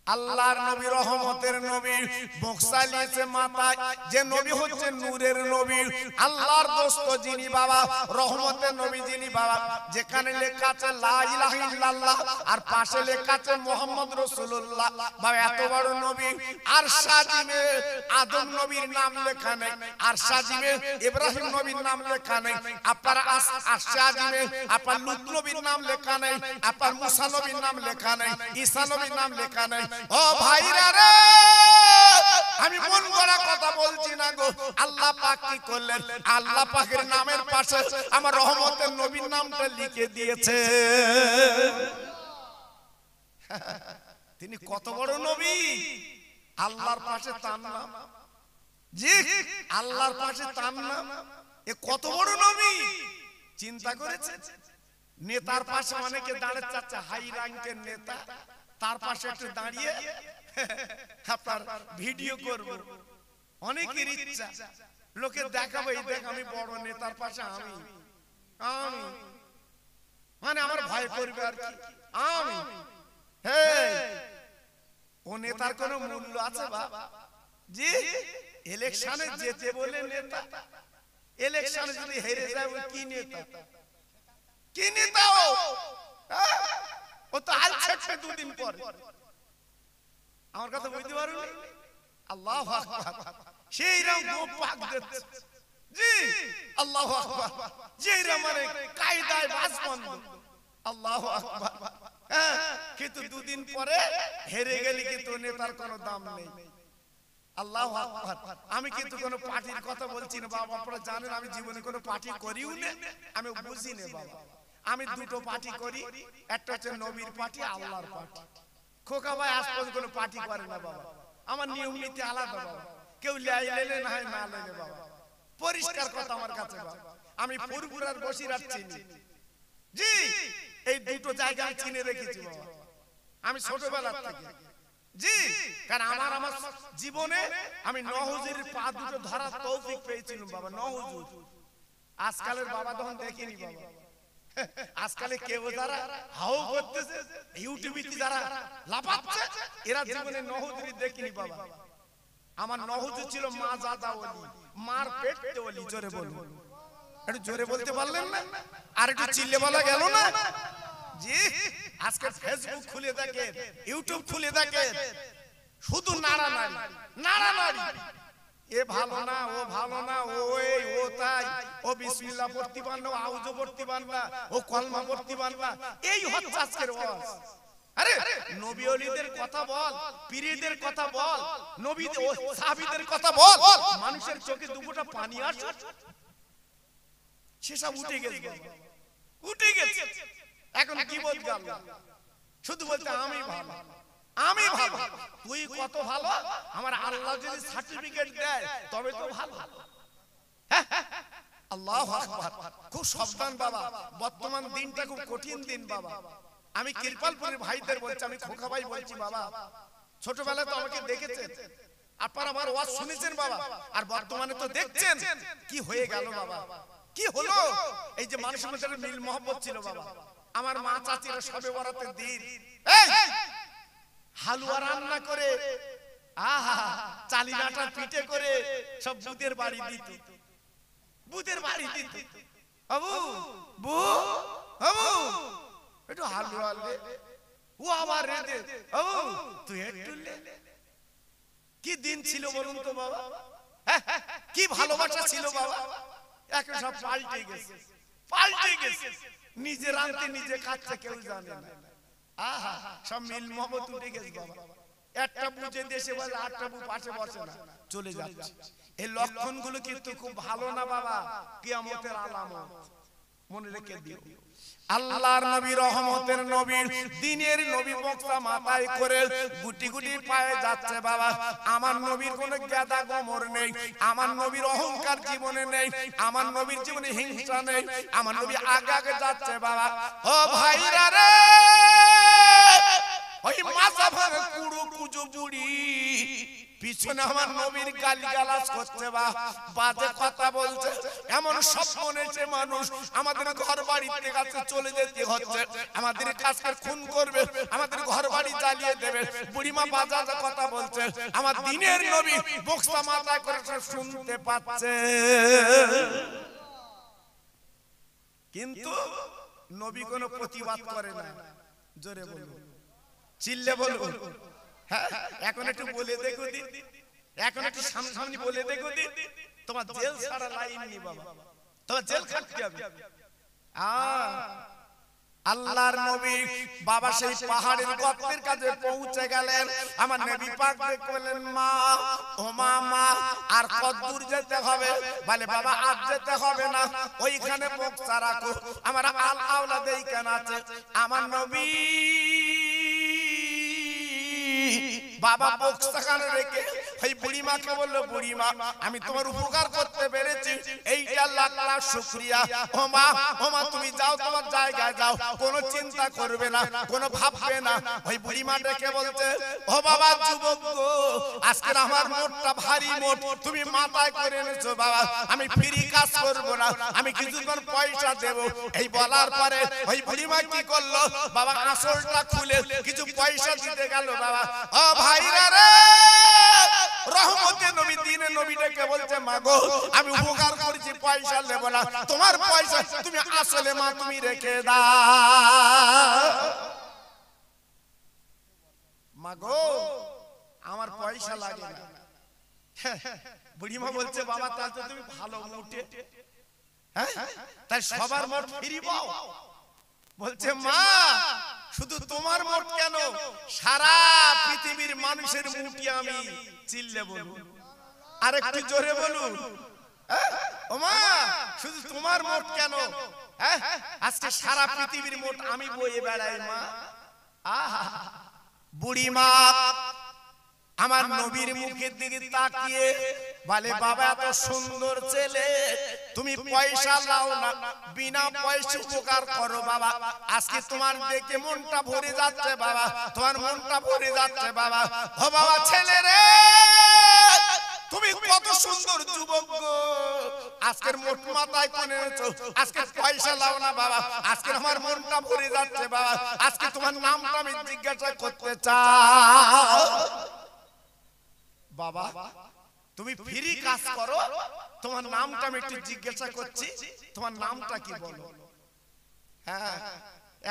A: আল্লাহর নবী, রহমতের নবী, বক্সা নিয়েছে মাথায়, যে নবী হচ্ছে নূরের নবী, আল্লাহর দোস্ত যিনি বাবা, রহমতের নবী যিনি বাবা, যেখানে লেখা আছে লা ইলাহা ইল্লাল্লাহ আর পাশে লেখা আছে মুহাম্মদ রাসূলুল্লাহ বাবা, এত বড় নবী। আর সাজিমে আদম নবীর নাম লেখা নেই, আর সাজিমে ইব্রাহিম নবীর নাম লেখা নেই, আপনার সাজিমে আপনার লূত নবীর নাম লেখা নেই, আপনার মুসা নবীর নাম লেখা নেই, ঈসা নবীর নাম লেখা নেই। ও ভাইরা রে, আমি মন গড়া কথা বলছি না গো। আল্লাহ পাক কি করলেন, আল্লাহ পাকের নামের পাশে আমার রহমতের নবীর নামটা লিখে দিয়েছে। তিনি কত বড় নবী, আল্লাহর পাশে তার নাম। জি আল্লাহর পাশে তার নাম, এ কত বড় নবী। চিন্তা করেছেন, নেতার পাশে অনেকে দাঁড়িয়ে চাচ্ছে, হাই র্যাঙ্কের নেতা, তার পাশে একটু দাঁড়িয়ে আপনার ভিডিও করব, অনেকের ইচ্ছা, লোকে দেখাবো, এই দেখ আমি বড় নেতার পাশে, আমি আমি মানে আমার ভয় করবে আর কি, আমি। হে ও নেতার কোনো মূল্য আছে বাবা? জি ইলেকশনে যেতে বলে নেতা, ইলেকশনে যদি হেরে যায় ও কি নেতা, কি নেতা ও তো আল ছেড়ে দুদিন পর। আমার কথা বুঝতে পারো? আল্লাহু আকবার। সেই রকম পাক দিচ্ছে। জি আল্লাহু আকবার। যেই মানে কায়দায় বাস বন্ধ। আল্লাহু আকবার। কিন্তু দুদিন পরে হেরে গেলে কিন্তু নেতার কোনো দাম নেই। আল্লাহু আকবার। আমি কিন্তু কোনো পার্টির কথা বলছি না বাবা, আপনারা জানেন আমি জীবনে কোনো পার্টি করিও না, আমি বুঝি না বাবা। আমি দুটো পার্টি করি, একটা হচ্ছে নবীর পার্টি, আল্লাহর পার্টি। খোকা ভাই আজ পর্যন্ত কোনো পার্টি করে না বাবা, আমার নিয়ম নীতি আলাদা বাবা, কেউ লেলে না হয় না লেলে বাবা, পরিষ্কার কথা আমার কাছে বাবা। আমি ফুরফুরার বসিরহাট চিনি, জি এই দুটো জায়গা আমি চিনে রেখেছি বাবা, আমি ছোটবেলা থেকে, জি কারণ আমার জীবনে আমি নহুজুর পা দুটো ধরার তৌফিক পেয়েছিলাম বাবা, নহুজুর। আজকালের বাবা তখন দেখিনি বাবা, আজকালে কেউ যারা হাও করতেছে ইউটিউবে যারা লাফাচ্ছে এরা জীবনে নহুজুরি দেখিনি বাবা। আমার নহুজুর ছিল মা জাদা ওলি, মার পেটে ওলি। জোরে বলুন, একটু জোরে বলতে পারলেন না? আর একটু চিল্লে বলা গেল না? জি আজকে ফেসবুক খুলে দেখেন, ইউটিউব খুলে দেখেন, শুধু নাড়ানাড়ি নাড়ানাড়ি, এ ভালো না, ও ভালো না, ও এই ও তাই, ও বিসমিল্লাহ পড়তে পার না, ও আউযু পড়তে পার না, ও কলমা পড়তে পার না, এই হচ্ছে আজকের ওয়াজ। আরে নবী ওলিদের কথা বল, পীরদের কথা বল, নবী ও সাহাবীদের কথা বল, মানুষের চোখে দুফোঁটা পানি আসে, সেসব উঠে গেছে, উঠে গেছে। এখন কি বলতে গেল? শুধু বলতে আমি ভালো, আমি ভালো, তুই কত ভালো, আমার আল্লাহ যদি সার্টিফিকেট দেয় তবে তো ভালো। আল্লাহু আকবার। খুব সাবধান বাবা, বর্তমান দিনটা খুব কঠিন দিন বাবা। আমি কৃপালপুরের ভাইদের বলছি, আমি খোকা ভাই বলছি বাবা, ছোটবেলায় তো আমাকে দেখেছেন, আপনারা আমার ওয়াজ শুনেছেন বাবা, আর বর্তমানে তো দেখছেন কি হয়ে গেল বাবা, কি হলো। এই যে মানুষের মধ্যে মিল মহব্বত ছিল বাবা, আমার মা চাচিরা সবে বরাতের দিন এই হালুয়া রান্না করে, আহা চালির আটা পিঠে করে সব বুদের বাড়ি দিত, বুদের বাড়ি দিত। বাবু বু বাবু একটু হালুয়া লে, ও আবার রেদে বাবু তুই একটু লে। কি দিন ছিল বলুন তো বাবা, কি ভালোবাসা ছিল বাবা। এখন সব পাল্টে গেছে, পাল্টে গেছে, নিজে রাঁধতে নিজে খাচ্ছে কেউ জানে না। আহা সব মিল মহব্বত উঠে গেছে বাবা। একটা বুঝে দেশে বসে, আটটা বু পাশে বসে না, চলে যাচ্ছে। এই লক্ষণগুলো কিন্তু খুব ভালো না বাবা, কিয়ামতের আলামত, মনে রেখে দিও। আল্লাহর নবী, রহমতের নবী, দ্বীনের নবী বক্তা মাথায় করে গুটি গুটি পায়ে যাচ্ছে বাবা। আমার নবীর কোনো গাদা গোমর নেই, আমার নবীর অহংকার জীবনে নেই, আমার নবীর জীবনে হিংসা নেই, আমার নবী আগে আগে যাচ্ছে বাবা। ও ভাইরা রে, ওই মাথা ভাঙা কুড়ু কুজু বুড়ি পিছনে আমার নবীর গালিগালাজ করছে বা বাজে কথা বলছে, এমন সব মনেছে মানুষ আমাদের ঘর বাড়িতে কাছে চলে যেতে হচ্ছে, আমাদের কাছে খুন করবে, আমাদের ঘর বাড়ি জ্বালিয়ে দেবে, বুড়িমা বাজা কথা বলছে, আমার দ্বীনের নবী বক্তা মাথায় করে শুনতে পাচ্ছে, কিন্তু নবী কোনো প্রতিবাদ করে না। জোরে বলুন, চিল্লে বলুন। হ্যাঁ এখন একটু বলে দেখো দি, এখন একটু সামনাসামনি বলে দেখো দি, তোমার জেল ছাড়া লাইন নেই বাবা, তোমার জেল খাটতে হবে। আল্লাহর নবী বাবা সেই পাহাড়ের গর্তের কাছে পৌঁছে গেলেন। আমার নবী পাক বললেন, মা ও মা আর কত দূর যেতে হবে? বলে বাবা আজ যেতে হবে না, ওইখানে বক্সা রাখো, আমার আল আওলাদ এইখানে আছে। আমার নবী বাবা বক্সখানে রেখে ওই বুড়িমাকে বললো, বুড়িমা আমি তোমার উপকার করতে পেরেছি, এইটা লাখ লাখ শুকরিয়া। ও মা তুমি যাও, তোমার জায়গায় যাও, কোনো চিন্তা করবে না, কোনো ভাববে না। ওই বুড়িমা ডেকে বলছে, ও বাবা যুবক গো, আজকে আমার মোটটা ভারী মোট, তুমি মাথায় করে এনেছো বাবা, আমি ফ্রি কাজ করব না, আমি কিছুক্ষণ পয়সা দেব। এই বলার পরে ওই বুড়িমা কি করলো বাবা, আসলটা খুলে কিছু পয়সা দিতে গেল বাবা। ও ভাইরা রে, রহমতের নবী, দ্বীনের নবী ডেকে বলছে, মা গো আমি উপকার করেছি, পয়সা নেব না, তোমার পয়সা তুমি আসলে মা তুমি রেখে দাও। মা গো আমার পয়সা লাগে না। বুড়িমা বলছে, বাবা তাহলে তো তুমি ভালো মুটে, হ্যাঁ তাই সবার মোট ফ্রি পাও। বলছে, মা শুধু তোমার মোট কেন, সারা পৃথিবীর মানুষের মুটি আমি। চিল্লে বলুন, আরেকটু জোরে বলুন, ওমা শুধু তোমার মোট কেন, আজকে সারা পৃথিবীর মোট আমি বয়ে বেড়াই মা। আহা বুড়ি মা আমার নবীর মুখের দিকে তাকিয়ে বলে, বাবা এত সুন্দর ছেলে, তুমি পয়সা লাও না, বিনা পয়সা উপকার করো বাবা। আজকে তোমার দেখে মনটা ভরে যাচ্ছে বাবা, তোমার মনটা ভরে যাচ্ছে বাবা। ও বাবা ছেলে রে, তুমি কত সুন্দর যুবক গো, আজকের মোট মাথায় কোনে এনেছো, আজকে পয়সা লাও না বাবা, আজকে আমার মনটা ভরে যাচ্ছে বাবা, আজকে তোমার নামটা আমি জিজ্ঞাসা করতে চাই। বাবা তুমি ফ্রি কাজ করো, তোমার নামটা আমি একটু জিজ্ঞাসা করছি, তোমার নামটা কি বলো? হ্যাঁ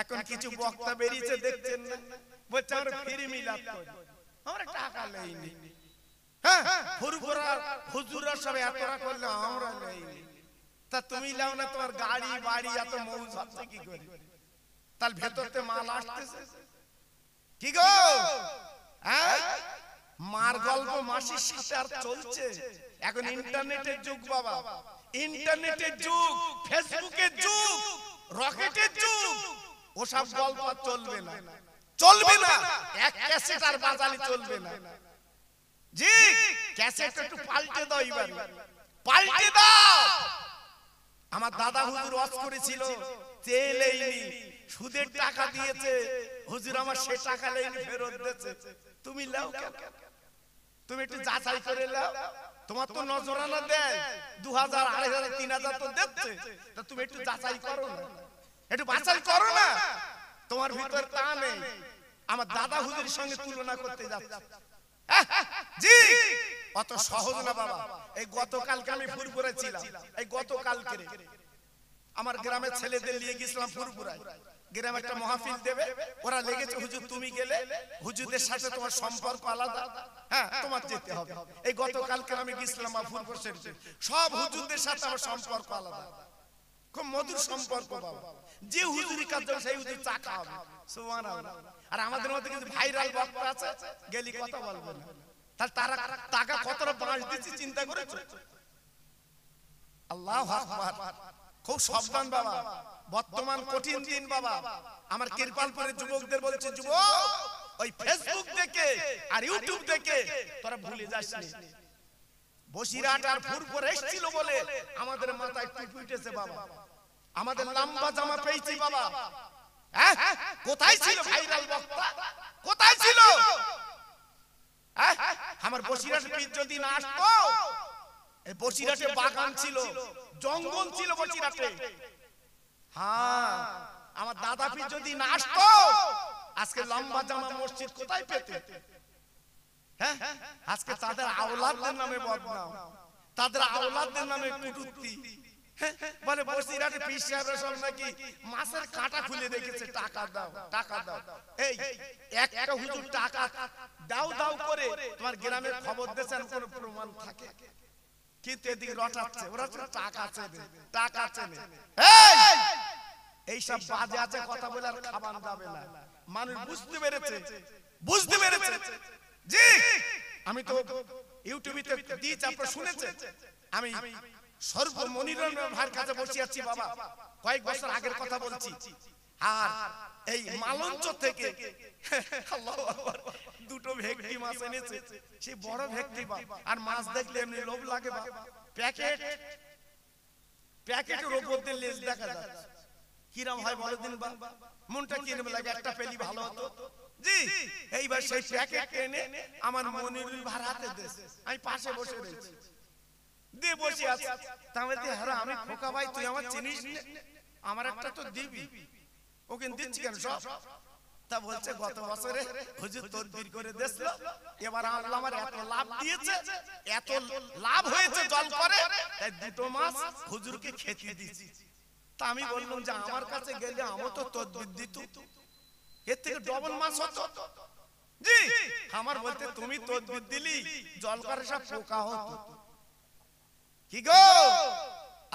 A: এখন কিছু বক্তা বেরিয়েছে দেখছেন না, বলছে আমরা ফ্রি মিলাদ করি, আমরা টাকা লইনি। হ্যাঁ ফুরফুরা হুজুররা সব এতরা করলে আমরা লইনি, তা তুমি লাও না, তোমার গাড়ি বাড়ি এত মৌজ হচ্ছে কি করে? তার ভেতরতে মাল আসতেছে কি গো? হ্যাঁ মার গল্প মাসির সাথে আর চলছে? এখন ইন্টারনেটের যুগ বাবা, ইন্টারনেটের যুগ, ফেসবুকের যুগ, রকেটের যুগ, ওসব গল্প চলবে না, চলবে না। এক ক্যাসেট আর বাজালে চলবে না। জি ক্যাসেট একটু পাল্টে দাও, এবার পাল্টে দাও। আমার দাদা হুজুর ওয়াজ করেছিল, তেল এইনি, সুদের টাকা দিয়েছে হুজুর, আমার সে টাকা লেইনি, ফেরত দিয়েছে। তুমি লাও কেন? তুমি একটু যাচাই করে লাও, তোমার তো নজরানা দেয় 2000 2500 3000 তো দিচ্ছে, তা তুমি একটু যাচাই করো না, একটু বাছাই করো না। তোমার ভিতর তা নেই, আমার দাদা হুজুরের সঙ্গে তুলনা করতে যাচ্ছে। জি অত সহজ না বাবা। এই গতকালকে আমি ফুরফুরা ছিলাম, এই গতকালকে আমার গ্রামের ছেলেদের নিয়ে গেছিলাম ফুরফুরায়। গ্রামে একটা মাহফিল দেবে, ওরা লেগেছে হুজুর তুমি গেলে হুজুরদের সাথে তোমার সম্পর্ক আলাদা, হ্যাঁ তোমার যেতে হবে। এই গতকালকে আমি গেছিলাম ফুরফুরা শরীফে, সব হুজুরদের সাথে আমার সম্পর্ক আলাদা, খুব মধুর সম্পর্ক বাবা। যে হুজুরি কাজ সেই হুজুর চা খাওয়াবে, সুবহানাল্লাহ। আর আমাদের মধ্যে কিন্তু ভাইরাল বক্তা আছে, গেলি কথা বলবো না, তাহলে তারা টাকা কতটা বাঁশ দিচ্ছে চিন্তা করেছো? আল্লাহু আকবার। খুব সাবধান বাবা, বর্তমান কঠিন দিন বাবা। আমার কৃপালপুরের যুবকদের বলছে, যুবক ওই ফেসবুক দেখে আর ইউটিউব দেখে তোরা ভুলে যাস না। বসিরহাট আর ফুরফুরা এসেছিল বলে আমাদের মাথায় টুপি উঠেছে বাবা, আমাদের লম্বা জামা পেয়েছি বাবা। হ্যাঁ কোথায় ছিল ভাইরাল বক্তা, কোথায় ছিল? আমার বসিরহাট পীর যদি না আসতো, এই বসিরহাটে বাগান ছিল, জঙ্গল ছিল বসিরহাটে। হ্যাঁ আমার দাদা পীর যদি না আসতো, আজকে লম্বা জামা মসজিদ কোথায় পেতে? হ্যাঁ আজকে তাদের আওলাদদের নামে বদনাম, তাদের আওলাদদের নামে কটূক্তি। বলে বসিরহাটে পীর সাহেবরা সব নাকি মাছের কাঁটা খুলে রেখেছে, টাকা দাও টাকা দাও। এই একটা হুজুর টাকা দাও দাও করে তোমার গ্রামের খবর দিয়েছেন, কোনো প্রমাণ থাকে? কিন্তু এদিকে রটাচ্ছে, ওরা তো টাকা চেনে, টাকা চেনে। এই সব বাজে আছে কথা বলে আর খাবার যাবে না। মানুষ বুঝতে পেরেছে, বুঝতে পেরেছে। জি আমি তো ইউটিউবে দিয়েছি, আপনারা শুনেছেন। আমি সর্বমনিরঞ্জন ভাইয়ের কাছে বসে আছি বাবা, কয়েক বছর আগের কথা বলছি। আর এই মালঞ্চ থেকে আল্লাহু আকবার দুটো ভেটকি মাছ এনেছে, সেই বড় ভেটকি বাবা। আর মাছ দেখলে এমনি লোভ লাগে বাবা। প্যাকেট প্যাকেটের উপর দিয়ে লেজ দেখা যাচ্ছে, কিরম হয় বলো দিন বাবা, মনটা কিরম লাগে, একটা পেলি ভালো হতো। জি এইবার সেই প্যাকেট এনে আমার মনিরুল ভাইয়ের হাতে দিয়েছে, আমি পাশে বসে রয়েছি, দিয়ে বসে আছি। তাহলে হ্যাঁ আমি খোকা ভাই তুই আমার চিনিস না, আমার একটা তো দিবি। ওকে দিচ্ছি কেন সব? তা বলছে গত বছরে হুজুর তদবির করে দিয়েছিল, এবার আল্লাহ আমার এত লাভ দিয়েছে, এত লাভ হয়েছে জল করে, তাই দুটো মাছ হুজুরকে খেতে দিয়েছি। তা আমি বললাম যে আমার কাছে গেলে আমার তো তদবির দিত, এর থেকে ডবল মাছ হতো। জি আমার বলতে তুমি তদবির দিলি, জল করে সব পোকা হতো। কি গো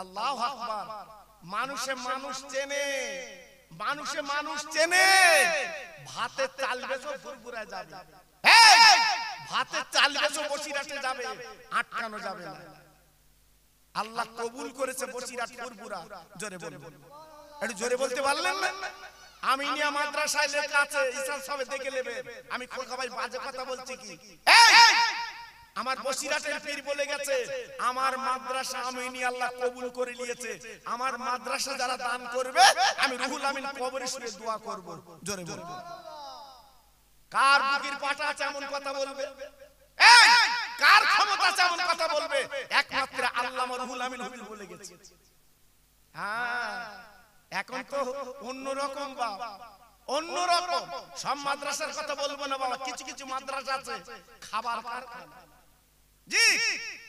A: আল্লাহু আকবার। মানুষে মানুষ চেনে, মানুষে মানুষ চেনে। ভাতের চাল বেচো ফুরফুরায় যাবে, ভাতের চাল বেচো বসিরহাটে যাবে, আটকানো যাবে না। আল্লাহ কবুল করেছে বসিরহাট ফুরফুরা। জোরে বলুন, একটু জোরে বলতে পারলেন না? আমিনিয়া মাদ্রাসায় লেখা আছে, ইসলাম সবে দেখে নেবে। আমি কলকাতায় বাজে কথা বলছি কি? এই আমার বসিরহাটের পীর বলে গেছে, আমার মাদ্রাসা আমিনি আল্লাহ কবুল করে নিয়েছে। আমার মাদ্রাসা যারা দান করবে আমি রুহুল আমিন কবরে শুয়ে দোয়া করব। জোরে বলুন। কার বুকের পাটা আছে এমন কথা বলবে? এই কার ক্ষমতা আছে এমন কথা বলবে? একমাত্র আল্লামা রুহুল আমিন হুজুর বলে গেছে। হ্যাঁ, এখন তো অন্যরকম বাবা, অন্যরকম। সব মাদ্রাসার কথা বলবো না বাবা, কিছু কিছু মাদ্রাসা আছে খাবার কারখানা। জি,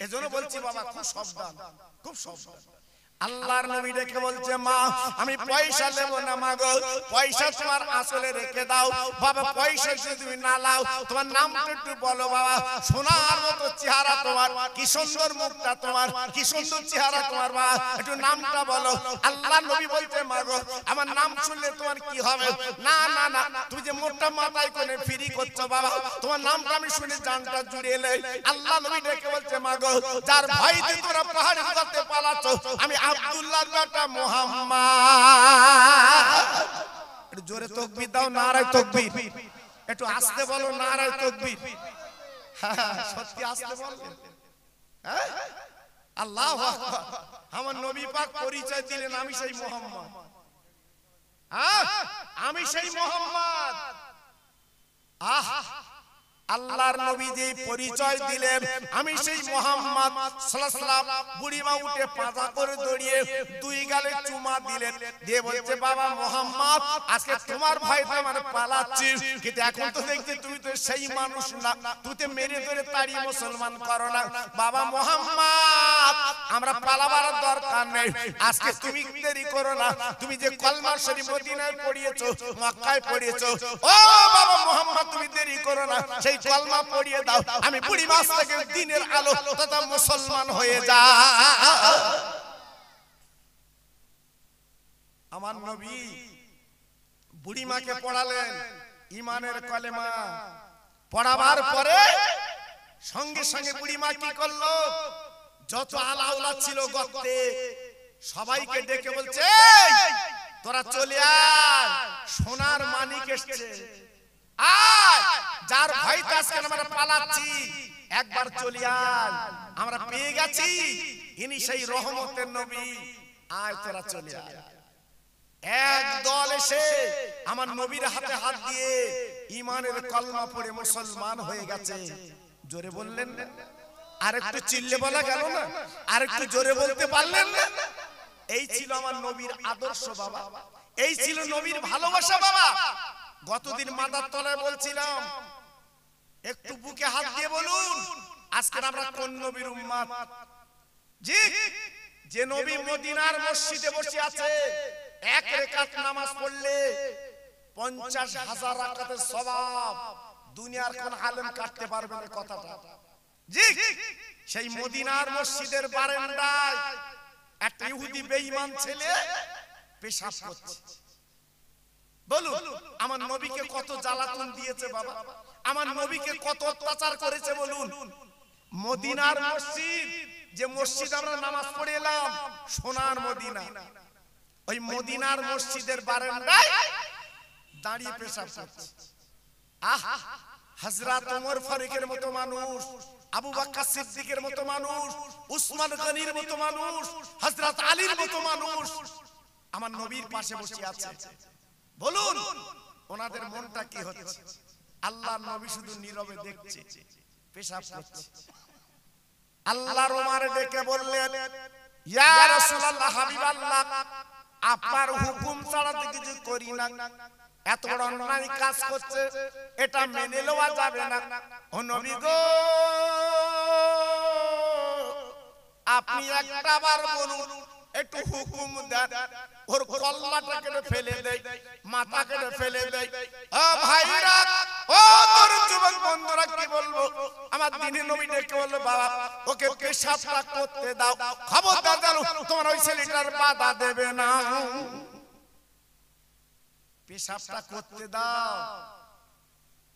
A: এজন্য বলছি বাবা খুব সাবধান, খুব সাবধান। আল্লাহর নবী দেখে বলছে, মা আমি পয়সা নেব না মা গো, পয়সা তোমার আসলে রেখে দাও। বাবা পয়সা যদি তুমি না নাও, তোমার নামটা একটু বলো বাবা। সোনার মতো চেহারা তোমার, কি সুন্দর মুখটা তোমার, কি সুন্দর চেহারা তোমার, মা একটু নামটা বলো। আল্লাহর নবী বলছে, মা গো আমার নাম শুনলে তোমার কি হবে? না না না, তুমি যে মোটা মাথায় করে ফিরি করছো বাবা, তোমার নামটা আমি শুনে জানটা জুড়িয়ে এলে। আল্লাহ নবী দেখে বলছে, মা গো যার ভয়তে তোমরা পাহাড়ে উঠতে পালাচ্ছ, আমি আব্দুল্লাহর বেটা মুহাম্মদ। একটু জোরে তাকবীর দাও, নারায়ে তাকবীর। একটু আস্তে বলো, নারায়ে তাকবীর। সত্যি আস্তে বলবেন। হ্যাঁ, আল্লাহু আকবার। আমার নবী পাক পরিচয় দিলেন, আমি সেই মুহাম্মদ। হ্যাঁ, আমি সেই মুহাম্মদ। আল্লাহর নবী যে পরিচয় দিলেন, আমি সেই মুহাম্মদ সাল্লাল্লাহু আলাইহি ওয়াসাল্লাম, বুড়িমা উঠে পাজা করে দড়িয়ে দুই গালে চুমা দিলেন, দিয়ে বলছে, বাবা মুহাম্মদ আজকে তোমার ভয়তে আমরা পালাচ্ছি, কিন্তু এখন তো দেখছি তুমি তো সেই মানুষ না, তুই তো মেরে ধরে তাড়িয়ে মুসলমান করো না। বাবা মুহাম্মদ আমরা পালাবার দরকার নেই, আজকে তুমি দেরি করো না। তুমি যে কলমা শরীফ মদিনায় পড়িয়েছো, মক্কায় পড়িয়েছো, ও বাবা মুহাম্মদ তুমি দেরি করো না, সেই কলমা পড়িয়ে দাও। আমি বুড়ি মাস থেকে দিনের আলো তথা মুসলমান হয়ে যা। আমার নবী বুড়ি মাকে পড়ালেন ঈমানের কলেমা। পড়াবার পরে সঙ্গে সঙ্গে বুড়ি মা কি করলো? যত আলাউলা ছিল গর্তে সবাইকে ডেকে বলছে, তোরা চলে আয়, সোনার মানিক এসেছে। আয়, যার ভয়তে আজকে আমরা পালাচ্ছি, একবার চলে আয়, আমরা পেয়ে গেছি ইনি সেই রহমতের নবী। আয় তোরা চলে আয়। এক দল এসে আমার নবীর হাতে হাত দিয়ে ঈমানের কলমা পড়ে মুসলমান হয়ে গেছে। জোরে বললেন না? আরেকটু চিল্লে বলা গেল না? আরেকটু জোরে বলতে পারলেন না? এই ছিল আমার নবীর আদর্শ বাবা, এই ছিল নবীর ভালোবাসা বাবা। গতদিন মাদার তলায় বলছিলাম, একটু বুকে হাত দিয়ে বলুন আজকে আমরা কোন নবীর উম্মত? জি, যে নবী মদিনার মসজিদে বসে আছে, এক রাকাত নামাজ পড়লে 50,000 রাকাতের সওয়াব দুনিয়ার কোন আলেম কাটতে পারবে না কথাটা। জি, সেই মদিনার মসজিদের বারান্দায় একটা ইহুদি বেঈমান ছেলে পেশাব করছে। বলুন আমার নবীকে কত জ্বালাতন দিয়েছে বাবা, আমার নবীকে কত অত্যাচার করেছে বলুন। মদিনার মসজিদ, যে মসজিদ আমরা নামাজ পড়ে এলাম, সোনার মদিনা, ওই মদিনার মসজিদের বারান্দায় দাঁড়িয়ে পেশাব করছে। আহা, হযরত ওমর ফারুকের মতো মানুষ, আবু বকর সিদ্দিকের মতো মানুষ, উসমান গনির মতো মানুষ, হযরত আলীর মতো মানুষ আমার নবীর পাশে বসে আছে। বলুন ওনাদের মনটা কি হচ্ছে? আল্লাহর নবী শুধু নীরবে দেখছে, পেশাব করছে। আল্লাহর ওমর ডেকে বললেন, ইয়া রাসূলুল্লাহ, হাবিবাল্লাহ, আপনার হুকুম ছাড়া তো কিছু করি না। এত বড় অন্যায় কাজ করছে, এটা মেনে নেওয়া যাবে না। ও নবী গো, আপনি একটাবার বলুন, একটু হুকুম দেন, ওর কল্লাটা কেটে ফেলে দেয়, মাথা কেটে ফেলে দেয়। ও ভাইরা, ও তোর যুবক বন্ধুরা, কি বলবো? আমার দিনের নবী ডেকে বলল, বাবা ওকে পেশাবটা করতে দাও, খবরদার জানো তোমার ওই ছেলেটার বাধা দেবে না, পেশাবটা করতে দাও,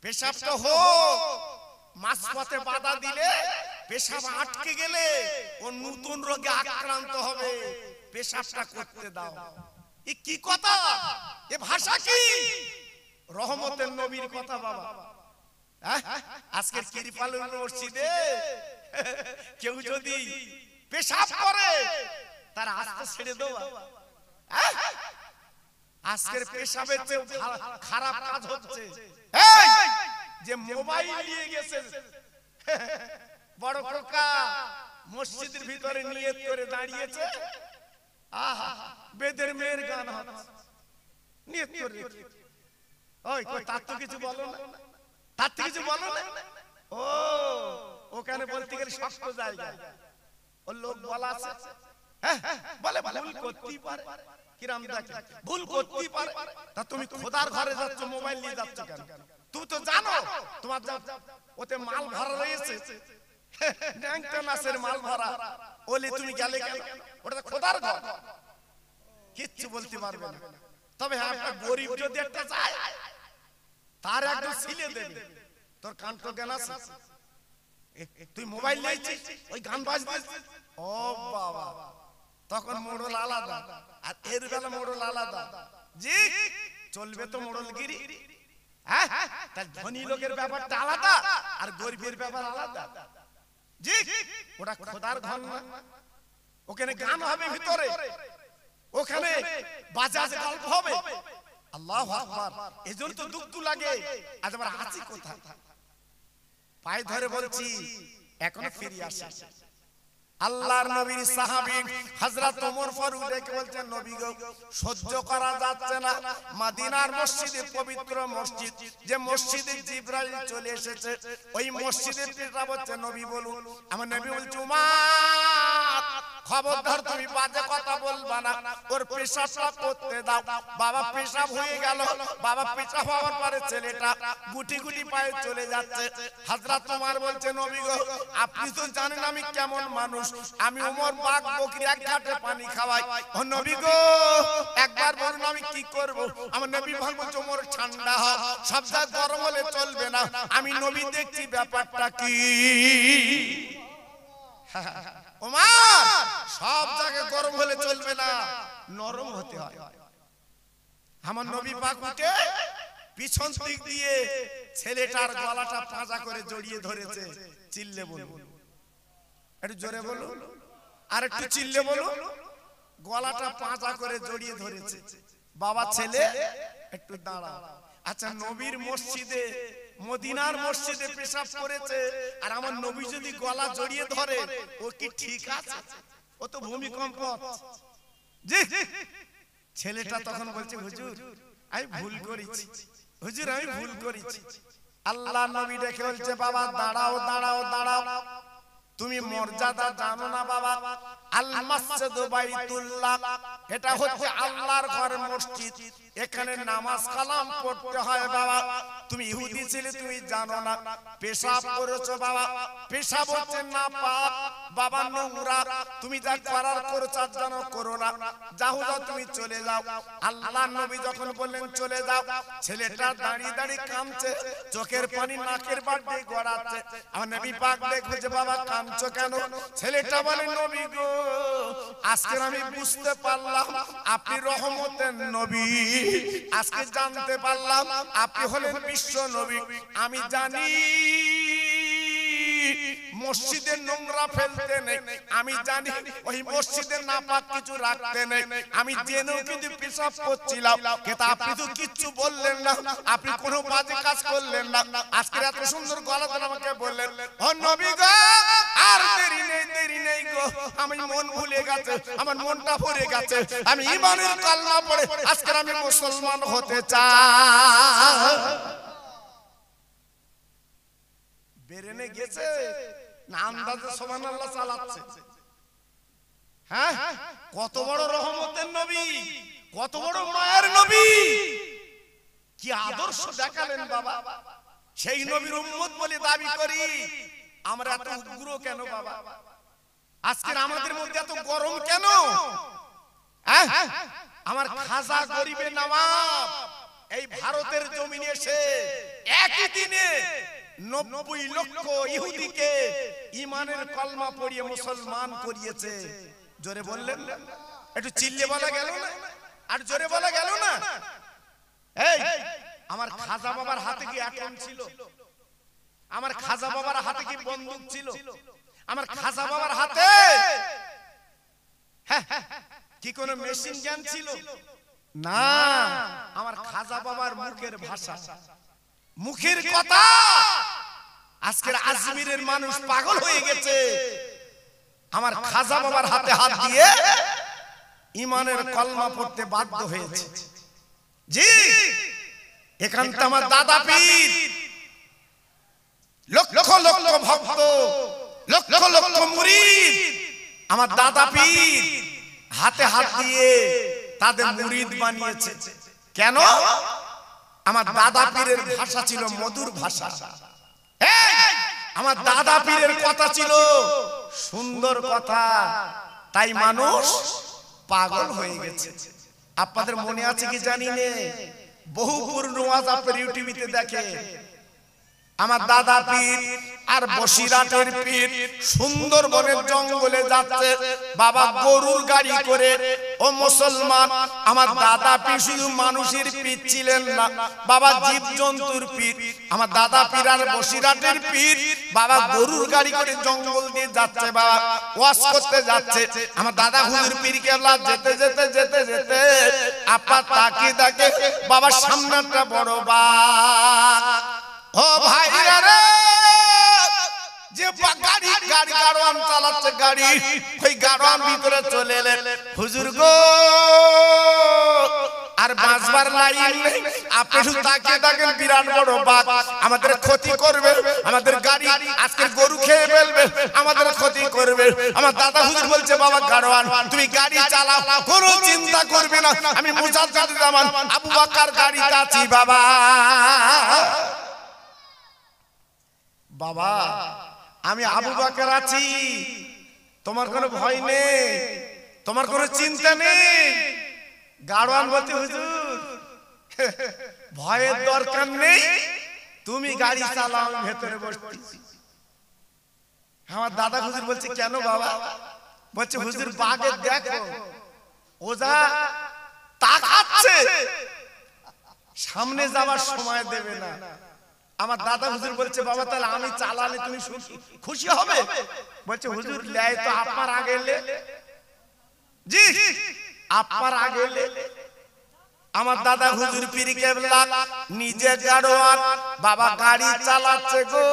A: পেশাবটা হোক। মাঝপথে বাধা দিলে পেশাব আটকে গেলে ও নতুন রোগে আক্রান্ত হবে, পেশাবটা করতে দাও। এ কি কথা, এ ভাষা কি? রহমতের নবীর কথা বাবা। আজকে কিরপালুর মসজিদে কেউ যদি পেশাব করে তার আস্তে ছেড়ে দেওয়া। আজকের পেশাবের চেয়ে খারাপ কাজ হচ্ছে যে মোবাইল নিয়ে গেছে বড় খোকা, মসজিদের ভিতরে নিয়ত করে দাঁড়িয়েছে, আহা বেদের মেয়ের গান হচ্ছে, নিয়ত করে। ওই তার তো কিছু বলো না, তার তো কিছু বলো না। ও ওখানে বলতে গেলে শক্ত জায়গা, ও লোক বলা আছে, বলে ভুল করতেই পারে, কিরাম দেখে ভুল করতেই পারে। তা তুমি খোদার ঘরে যাচ্ছ, মোবাইল নিয়ে যাচ্ছ কেন? তুমি তো জানো তোমার ওতে মাল ভরা রয়েছে, মাল ভরা, ওলে তুমি গেলে কেন? ওটা খোদার ঘর, কিচ্ছু বলতে পারবে না। তবে হ্যাঁ, একটা গরিব যদি একটা যায় তার একদম ছিলে দেবে। তোর কান তো জ্ঞান আছে, তুই মোবাইল নিয়েছিস, ওই গান বাজবে, ও বাবা, তখন মোড়ল আলাদা আর এর বেলা মোড়ল আলাদা। জি চলবে তো মোড়লগিরি। হ্যাঁ, তার ধনী লোকের ব্যাপারটা আলাদা আর গরিবের ব্যাপার আলাদা। জি ওটা খোদার ঘর না, ওখানে গান হবে ভিতরে, ওখানে বাজাজ গল্প হবে। আল্লাহু আকবার। এজন্য তো দুঃখ লাগে। আজ আমার হাসি কোথায়? পায়ে ধরে বলছি এখনো ফিরে আসে। আল্লাহর নবীর সাহাবী হযরত ওমর ফারুক দেখে বলছেন, নবী গো সহ্য করা যাচ্ছে না, মদিনার মসজিদে, পবিত্র মসজিদ, যে মসজিদে জিবরাইল চলে এসেছে, ওই মসজিদের পেশাব হচ্ছে। নবী বলুন, আমার নবী বলছে, উমার খবরদার তুমি বাজে কথা বলবা না, ওর পেশাবটা করতে দাও। বাবা পেশাব হয়ে গেল, বাবা পেশাব হওয়ার পরে ছেলেটা গুটি গুটি পায়ে চলে যাচ্ছে। হযরত ওমর বলছে, নবী গো আপনি তো জানেন আমি কেমন মানুষ, আমি ওমর বাঘ বকরি এক ঘাটে পানি খাওয়াই। ও নবী গো একবার বলুন আমি কি করব? আমার নবী বলছে, ওমর ঠান্ডা হও, সব জায়গায় গরম হলে চলবে না, আমি নবী দেখছি ব্যাপারটা কি। ওমর সব জায়গায় গরম হলে চলবে না, নরম হতে হয়। আমার নবী পাক উঠে পিছন দিক দিয়ে ছেলেটার গলাটা পাঁজা করে জড়িয়ে ধরেছে। চিল্লে বলুন, একটু জোরে বলুন, আর একটু চিল্লে বলুন। গলাটা পাঁজা করে জড়িয়ে ধরেছে। বাবা ছেলে একটু দাঁড়াও। আচ্ছা নবীর মসজিদে, মদিনার মসজিদে পেশাব করেছে, আর আমার নবী যদি গলা জড়িয়ে ধরে, ও কি ঠিক আছে? ও তো ভূমিকম্প। জি ছেলেটা তখন বলছে, হুজুর আমি ভুল করেছি, হুজুর আমি ভুল করেছি। আল্লাহ নবী ডেকে বলছে, বাবা দাঁড়াও দাঁড়াও দাঁড়াও, তুমি মর্যাদা জানো না বাবা? আল মাসজিদু বাইতুল্লাহ, এটা হচ্ছে আল্লাহর ঘর, মসজিদ, এখানে নামাজ কালাম পড়তে হয় বাবা। তুমি ইহুদি ছিলে, তুমি জানো না। পেশাব করেছো বাবা, পেশাব হচ্ছে না পাক বাবা, নোংরা, তুমি যা করার করছো জানো, করো না, যাও যাও তুমি চলে যাও। আল্লাহর নবী যখন বললেন চলে যাও, ছেলেটা দাঁড়িয়ে দাঁড়িয়ে কাঁদছে, চোখের পানি নাকের বাট দিয়ে গড়াচ্ছে। আমার নবী পাক দেখছে, বাবা কাঁদছো কেন? ছেলেটা বলে, নবী গো আজকে আমি বুঝতে পারলাম আপনি রহমতের নবী, আজকে জানতে পারলাম আপনি হলেন বিশ্ব নবী। আমি জানি মসজিদের নোংরা ফেলতে নেই, আমি জানি ওই মসজিদের নাপাক কিছু রাখতে নেই, আমি জেনেও কিন্তু পেশাব করছিলাম, কিন্তু আপনি তো কিচ্ছু বললেন না, আপনি কোনো বাজে কাজ করলেন না। আজকে এত সুন্দর গলা ধরে আমাকে বললেন, ও নবী গো আর দেরি নেই, দেরি নেই গো, আমি মন ভুলে গেছে, আমার মনটা ভরে গেছে, আমি ঈমানের কালমা পড়ে আজকে আমি মুসলমান হতে চাই। বেরেনে গেছে না আন্দাজে সুবহানাল্লাহ চালাচ্ছে। হ্যাঁ কত বড় রহমতের নবী, কত বড় মায়ের নবী, কি আদর্শ দেখালেন বাবা। সেই নবীর উম্মত বলে দাবি করি, আমরা এত উগ্র কেন বাবা? আজকে আমাদের মধ্যে এত গরম কেন? আমার খাজা গরিবের নবাব এই ভারতের জমিনে এসে একই দিনে 90 লক্ষ ইহুদিকে ঈমানের কলমা পড়িয়ে মুসলমান করিয়েছে। জোরে বললেন, একটু চিল্লে বলা গেল না? আর জোরে বলা গেল না? এই আমার খাজা বাবার হাতে কি অ্যাটম ছিল? আমার খাজা বাবার হাতে কি বন্দুক ছিল? আমার খাজা বাবার হাতে কি কোন মেশিন গান ছিল? না, আমার খাজা বাবার মুখের ভাষা, মুখের কথা। আজকের আজমিরের মানুষ পাগল হয়ে গেছে। আমার খাজা বাবার হাতে হাত দিয়ে ঈমানের কলমা পড়তে বাধ্য হয়েছে। জি, এখানটা আমার দাদা পীর, লক্ষ লক্ষ ভক্ত, লক্ষ লক্ষ মুরিদ আমার দাদা পীর হাতে হাত দিয়ে তাদের মুরিদ বানিয়েছে। কেন? আমার দাদা পীরের ভাষা ছিল মধুর ভাষা। আমার দাদা পীরের কথা ছিল সুন্দর কথা, তাই মানুষ পাগল হয়ে গেছে। আপনাদের মনে আছে কি জানি না, বহু পুরনো ওয়াজ আপনার ইউটিউবে দেখে। আমার দাদা পীর আর বসিরাটের পীর সুন্দরবনের জঙ্গলে যাচ্ছে বাবা গরুর গাড়ি করে। ও মুসলমান, আমার দাদা পীর শুধু মানুষের পীর ছিলেন না, বাবা জীব জন্তুর পীর। আমার দাদা পীর আর বসিরাটের পীর বাবা গরুর গাড়ি করে জঙ্গল দিয়ে যাচ্ছে, বাবা ওয়াজ করতে যাচ্ছে। আমার দাদা হুজুর পীর কেবলা যেতে যেতে যেতে যেতে আপা তাকিয়ে দেখে বাবার সামনে একটা বড় বাঘ। ও ভাইরা রে, যে গাড়ি গাড়োয়ান চালাচ্ছে গাড়ি, ওই গাড়োয়ান ভিতরে চলে এলেন। হুজুর গো, আর বাঁচবার লাইন নেই, আপনি শুধু তাকিয়ে থাকেন, বিরাট বড় বাঘ আমাদের ক্ষতি করবে, আমাদের গাড়ি আজকে গরু খেয়ে ফেলবে, আমাদের ক্ষতি করবে। আমার দাদা হুজুর বলছে, বাবা গাড়োয়ান তুমি গাড়ি চালাও, কোনো চিন্তা করবে না, আমি মুজাদ্দিদ জামান আবু বকর গাড়িতে আছি। বাবা বাবা আমি আবু বকর আছি, তোমার কোনো ভয় নেই, তোমার কোনো চিন্তা নেই। গাড়োয়ান বলছে, হুজুর ভয়ের দরকার নেই, তুমি গাড়ি চালাও, আমি ভেতরে বসতেছি। আমার দাদা হুজুর বলছে, কেন বাবা? বলছে, হুজুর বাঘের দেখো ওজা তাকাচ্ছে, সামনে যাওয়ার সময় দেবে না। আমার দাদা হুজুর বলছে, বাবা তাহলে আমি চালালে তুমি খুশি হবে? বলছে, হুজুর লেয় তো আপনার আগে লে। জি, আপনার আগে লে। আমার দাদা হুজুর পীর কেবলা নিজে গাড়োয়ান, বাবা গাড়ি চালাচ্ছে গো।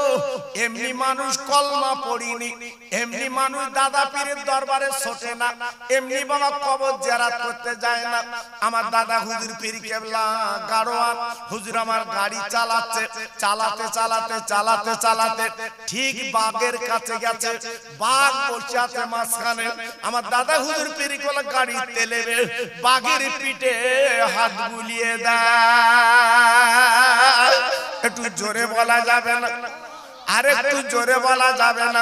A: এমনি মানুষ কলমা পড়িনি, এমনি মানুষ দাদা পীরের দরবারে ছোটে না, এমনি বাবা কবর জিয়ারত করতে যায় না। আমার দাদা হুজুর পীর কেবলা গাড়োয়ান, হুজুর আমার গাড়ি চালাচ্ছে, চালাতে চালাতে চালাতে চালাতে ঠিক বাঘের কাছে গেছে, বাঘ বসে আছে মাঝখানে। আমার দাদা হুজুর পীর কেবলা গাড়ি তেলেবে, বাঘের পিঠে হাত বুলিয়ে দেয়। একটু জোরে বলা যাবে না? আর একটু জোরে বলা যাবে না?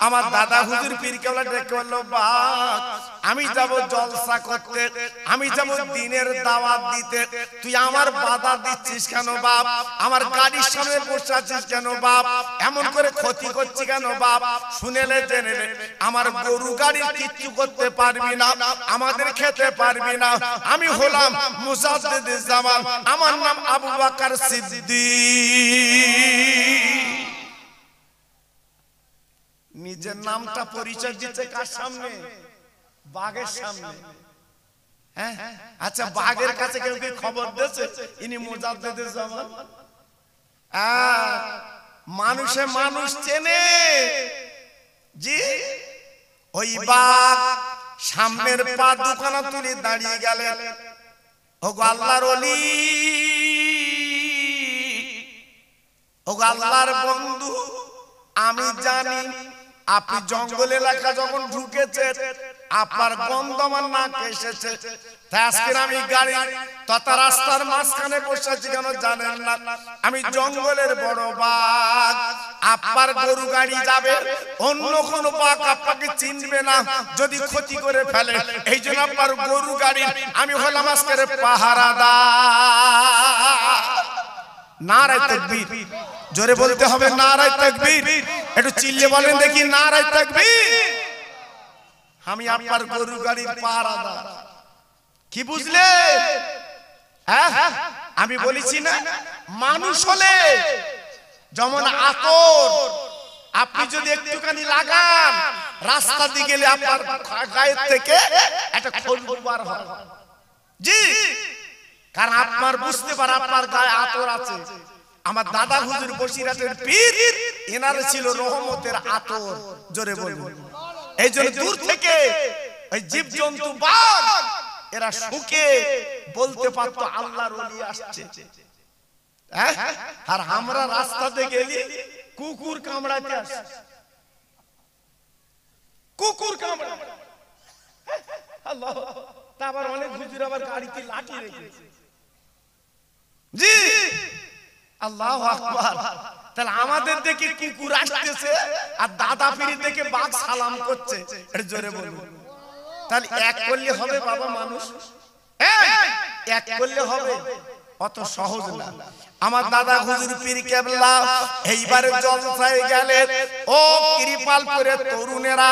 A: আমার দাদা হুজুর পীর কেবলা ডেকে বললো, বাপ আমি যাব জলসা করতে, আমি যাব দিনের দাওয়াত দিতে, তুই আমার বাধা দিচ্ছিস কেন বাপ? আমার গাড়ির সামনে বসে আছিস কেন বাপ? এমন করে ক্ষতি করছি কেন বাপ? শুনেলে জেনেলে আমার গরু গাড়ি কিচ্ছু করতে পারবি না, আমাদের খেতে পারবি না। আমি হলাম মুজাদ্দিদ জামান, আমার নাম আবু বকর সিদ্দিক। নিজের নামটা পরিচয় দিচ্ছে কার সামনে? বাঘের সামনে। হ্যাঁ, আচ্ছা বাঘের কাছে কেউ কি খবর দিয়েছে ইনি মুজাদ্দিদ জামান? মানুষে মানুষ চেনে। জি, ওই বাঘ সামনের পা দুখানা তুলে দাঁড়িয়ে গেলেন। ওগো আল্লাহর ওলি, ওগো আল্লাহর বন্ধু, আমি জানি আপনি জঙ্গল এলাকা যখন ঢুকেছেন আপনার গন্ধ আমার নাকে এসেছে, তাই আজকে আমি গাড়ি তথা রাস্তার মাঝখানে বসেছি কেন জানেন না? আমি জঙ্গলের বড় বাঘ, আপনার গরু গাড়ি যাবে, অন্য কোন বাঘ আপনাকে চিনবে না, যদি ক্ষতি করে ফেলে। এই জন্য আপনার গরু গাড়ি আমি হলাম আজকের পাহারাদার। নারে তাকবীর। জোরে বলতে হবে নারায়ে তাকবীর। একটু চিল্লে বলেন দেখি নারায়ে তাকবীর। আমি আপনার গরু গাড়ির পাহারাদার, কি বুঝলেন? হ্যাঁ, আমি বলেছি না, মানুষ হলে যেমন আতর আপনি যদি একটুখানি লাগান, রাস্তা দিয়ে গেলে আপনার গায়ের থেকে একটা খুশবু বার হয়। জি, কারণ আপনার বুঝতে পারে আপনার গায়ে আতর আছে। আমার দাদা হুজুর বসিরহাটের পীর, এনারে ছিল রহমতের আতর। জোরে বলুন। এই জন্য দূর থেকে ওই জীবজন্তু বাঘ এরা শুকে বলতে পারতো আল্লাহর ওলি আসছে। আর আমরা রাস্তাতে গেলি কুকুর কামড়াতে আসে, কুকুর কামড়া। আল্লাহ, তারপর অনেক হুজুর আবার গাড়িতে লাঠি রেখেছে। জি, আল্লাহু আকবার। তাহলে আমাদের দেখে কুকুর আসতেছে আর দাদা পীর দেখে বাঘ সালাম করছে। এটা জোরে বলবো। তাহলে এক করলে হবে বাবা মানুষ? এক করলে হবে? অত সহজ না। আমার দাদা হুজুর পীর কেবলা এইবারে জলসায় গেলেন। ও কৃপালপুরে তরুণেরা,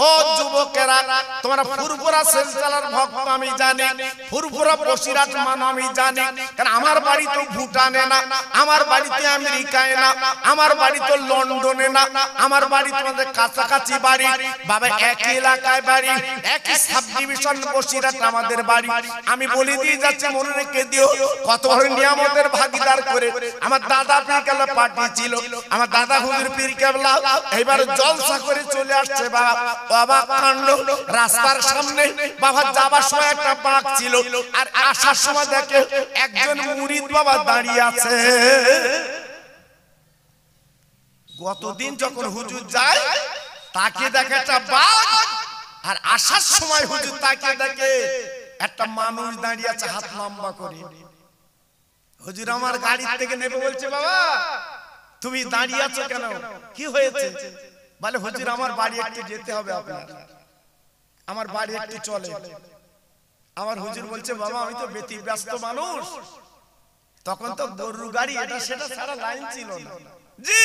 A: ও যুবকেরা, তোমরা ফুরফুরা সেলসালার ভক্ত আমি জানি, ফুরফুরা বসিরহাট মান আমি জানি। কারণ আমার বাড়ি তো ভুটানে না, আমার বাড়ি তো আমেরিকায় না, আমার বাড়ি তো লন্ডনে না, আমার বাড়ি তোমাদের কাছাকাছি বাড়ি। বাবা একই এলাকায় বাড়ি, একই সাব ডিভিশন বসিরহাট আমাদের বাড়ি। আমি বলে দিয়ে যাচ্ছি, মনে রেখে দিও কত বড় নিয়ামতের ভাগীদার করে আমার দাদা পীর কেবলা পাঠিয়েছিল। আমার দাদা হুজুর পীর কেবলা এইবার জলসা করে চলে আসছে। বাবা অবাক কাণ্ড, রাস্তার সামনে বাবা যাবার সময় একটা বাঘ ছিল, আর আসার সময় দেখে একজন মুরিদ বাবা দাঁড়িয়ে আছে। গতদিন যখন হুজুর যায় তাকে দেখে একটা বাঘ, আর আসার সময় হুজুর তাকে দেখে একটা মানুষ দাঁড়িয়ে আছে হাত লম্বা করে। হুজুর আমার গাড়ি থেকে নেবে বলছে, বাবা তুমি দাঁড়িয়ে আছো কেন, কি হয়েছে? বলে হুজুর আমার বাড়ি একটু যেতে হবে আপনার, আমার বাড়ি একটু চলে। আমার হুজুর বলছে, বাবা আমি তো ব্যতিব্যস্ত মানুষ, তখন তো গরু গাড়ি এটা সেটা সারা লাইন ছিল না। জি,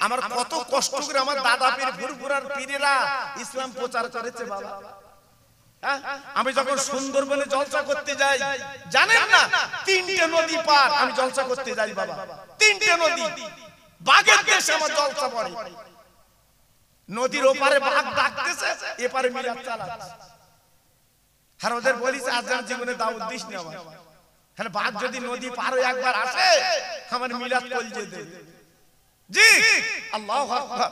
A: আমার কত কষ্ট করে আমার দাদা পীর ফুরফুরার পীরেরা ইসলাম প্রচার করেছে বাবা। আমি যখন সুন্দরবনে জলসা করতে যাই, জানেন না 3টে নদী পার আমি জলসা করতে যাই বাবা। 3টে নদী, বাঘের দেশে আমার জলসা পড়ে। নদীর ওপারে বাঘ ডাকতেছে, এপারে মিলাদ চালাচ্ছে। আর ওদের বলিস আজান জীবনে দাওয়াত দিস না আমার। হ্যাঁ, বাঘ যদি নদী পার হয়ে একবার আসে আমার মিলাদ কলজে দেবে। জি, আল্লাহু আকবার।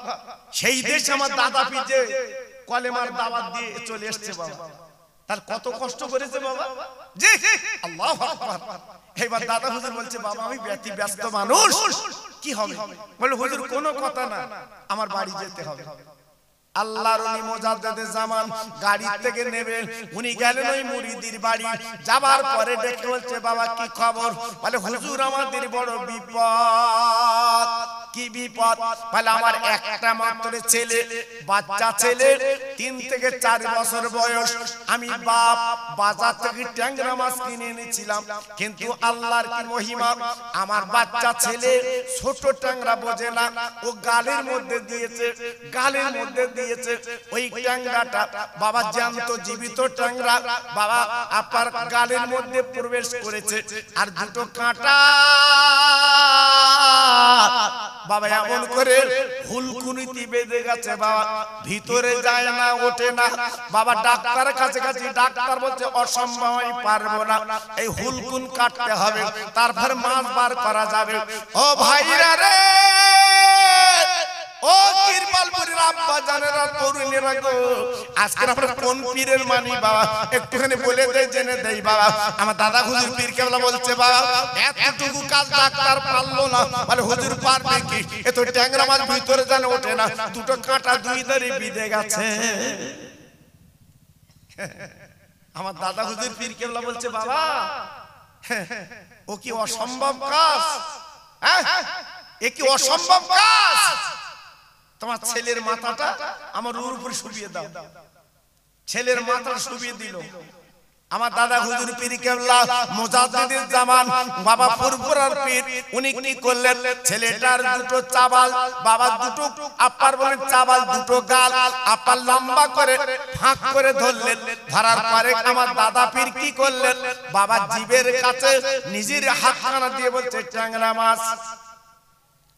A: সেই দেশে আমার দাদা পীর যে কলেমার দাওয়াত দিয়ে চলে এসেছে বাবা, তার কত কষ্ট করেছে বাবা। জি, আল্লাহু আকবার। এইবার দাদা হুজুর বলছে, বাবা আমি ব্যতিব্যস্ত মানুষ, কি হবে? বলে হুজুর কোনো কথা না, আমার বাড়ি যেতে হবে। আল্লাহর ওলি মুজাদ্দেদে জামান গাড়ি থেকে নেবেন, উনি গেলেন ওই মুরিদির বাড়ি। যাবার পরে ডেকে বলছে, বাবা কি খবর? বলে হুজুর আমাদের বড় বিপদ। কি বিপদ? বলে আমার একটা মাত্র ছেলে, বাচ্চা ছেলে, 3 থেকে 4 বছর বয়স। আমি বাপ বাজার থেকে ট্যাংরা মাছ কিনে এনেছিলাম, কিন্তু আল্লাহর কি মহিমা, আমার বাচ্চা ছেলে ছোট ট্যাংরা বোঝে না, ও গালের মধ্যে দিয়েছে, গালের মধ্যে দিয়েছে ওই ট্যাংরাটা বাবা জ্যান্ত জীবিত ট্যাংরা বাবা আপনার গালের মধ্যে প্রবেশ করেছে। আর দুটো কাঁটা বাবা এমন করে হুলকুনিতে বেঁধে গেছে বাবা, ভিতরে যায় না, ওঠে না বাবা। ডাক্তারের কাছে কাছে ডাক্তার বলছে অসম্ভব, আমি পারবো না, এই হুলকুন কাটতে হবে, তারপর মাছ বার করা যাবে। ও ভাইরা রে, ও কৃপালপুরের আব্বা জানেরা, তরুণেরা গো, আজকে আমরা কোন পীরের মানি বাবা একটুখানি বলে দেই, জেনে দেই বাবা। আমার দাদা হুজুর পীর কেবলা বলছে, বাবা এতটুকু কাজ ডাক্তার পারলো না, বলে হুজুর পারবে কি? এত ট্যাংরা মাছ ভিতরে জানে ওঠে না, দুটো কাঁটা দুই ধারে বিঁধে গেছে। আমার দাদা হুজুর পীর কেবলা বলছে, বাবা ও কি অসম্ভব কাজ? এ কি অসম্ভব কাজ? তোমার ছেলের মাথাটা আমার উপরে শুবিয়ে দাও। ছেলের মাথা শুবিয়ে দিল। আমার দাদা হুজুর পীর কেবলা মুজাদ্দিদুল জামান বাবা ফুরফুরার পীর উনি কি করলেন ছেলেটার দুটো চাবাল বাবা দুটো আপার বলেন চাবাল দুটো গাল আপার লম্বা করে ফাঁক করে ধরলেন ধরার পরে আমার দাদা পীর কি করলেন বাবা জিবের কাছে নিজের হাতখানা দিয়ে বলছে ট্যাংরা মাছ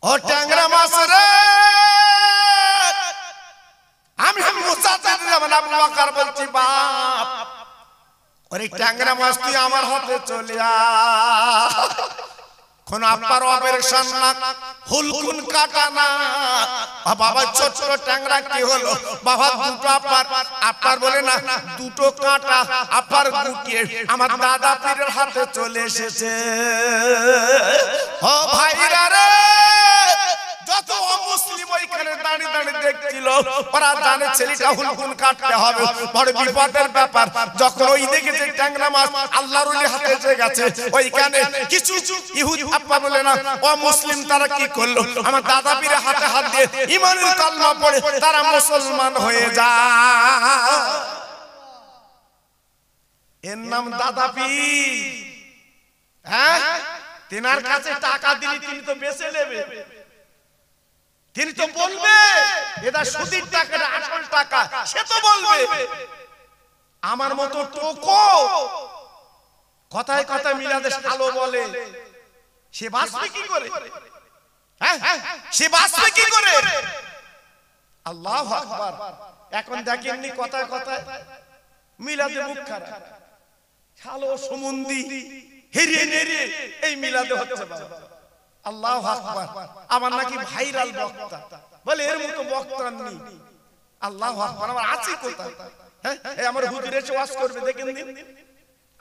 A: ও ট্যাংরা মাছ রে আমি মুজাদ্দিদুল জামান আবু বকর বলছি বাপ ওরে ট্যাংরা মাছ তুই আমার হাতে চলে আ কোন আপার অপারেশন না হুলকুন কাটা না বাবা ছোট ছোট ট্যাংরা কি হলো বাবা দুটো আপার বলে না দুটো কাটা আপার গুটিয়ে আমার দাদা পীরের হাতে চলে এসেছে ও ভাইরা রে যত মুসলিম ওইখানে দাঁড়িয়ে দাঁড়িয়ে দেখছিল ওরা জানে ছেলেটা হুলকুন কাটতে হবে বড় বিপদের ব্যাপার যখন ওই দেখেছে ট্যাংরা মাছ আল্লাহর ওলি হাতে এসে গেছে ওইখানে কিছু ইহুদি আব্বা বলে না ও মুসলিম তারা কি করলো আমার দাদা পীরের হাতে হাত দিয়ে ঈমানের কালমা পড়ে তারা মুসলমান হয়ে যায় এর নাম দাদা পীর হ্যাঁ তিনার কাছে টাকা দিলি তিনি তো বেঁচে নেবে তিনি তো বলবে এটা সুদের টাকা না আসল টাকা সে তো বলবে আমার মতো টোকো কথায় কথায় মিলাদে শালো বলে সে বাঁচবে কি করে হ্যাঁ সে বাঁচবে কি করে আল্লাহু আকবার এখন দেখেননি কথায় কথায় মিলাদে মুখ খারাপ শালো সুমন্দি হেরিয়ে নেরিয়ে এই মিলাদে হচ্ছে বাবা আল্লাহু আকবার আমার নাকি ভাইরাল বক্তা বলে এর মতো বক্তা নেই আল্লাহু আকবার আমার আছে কোথায় হ্যাঁ এই আমার হুজুর এসে ওয়াজ করবে দেখেন দিন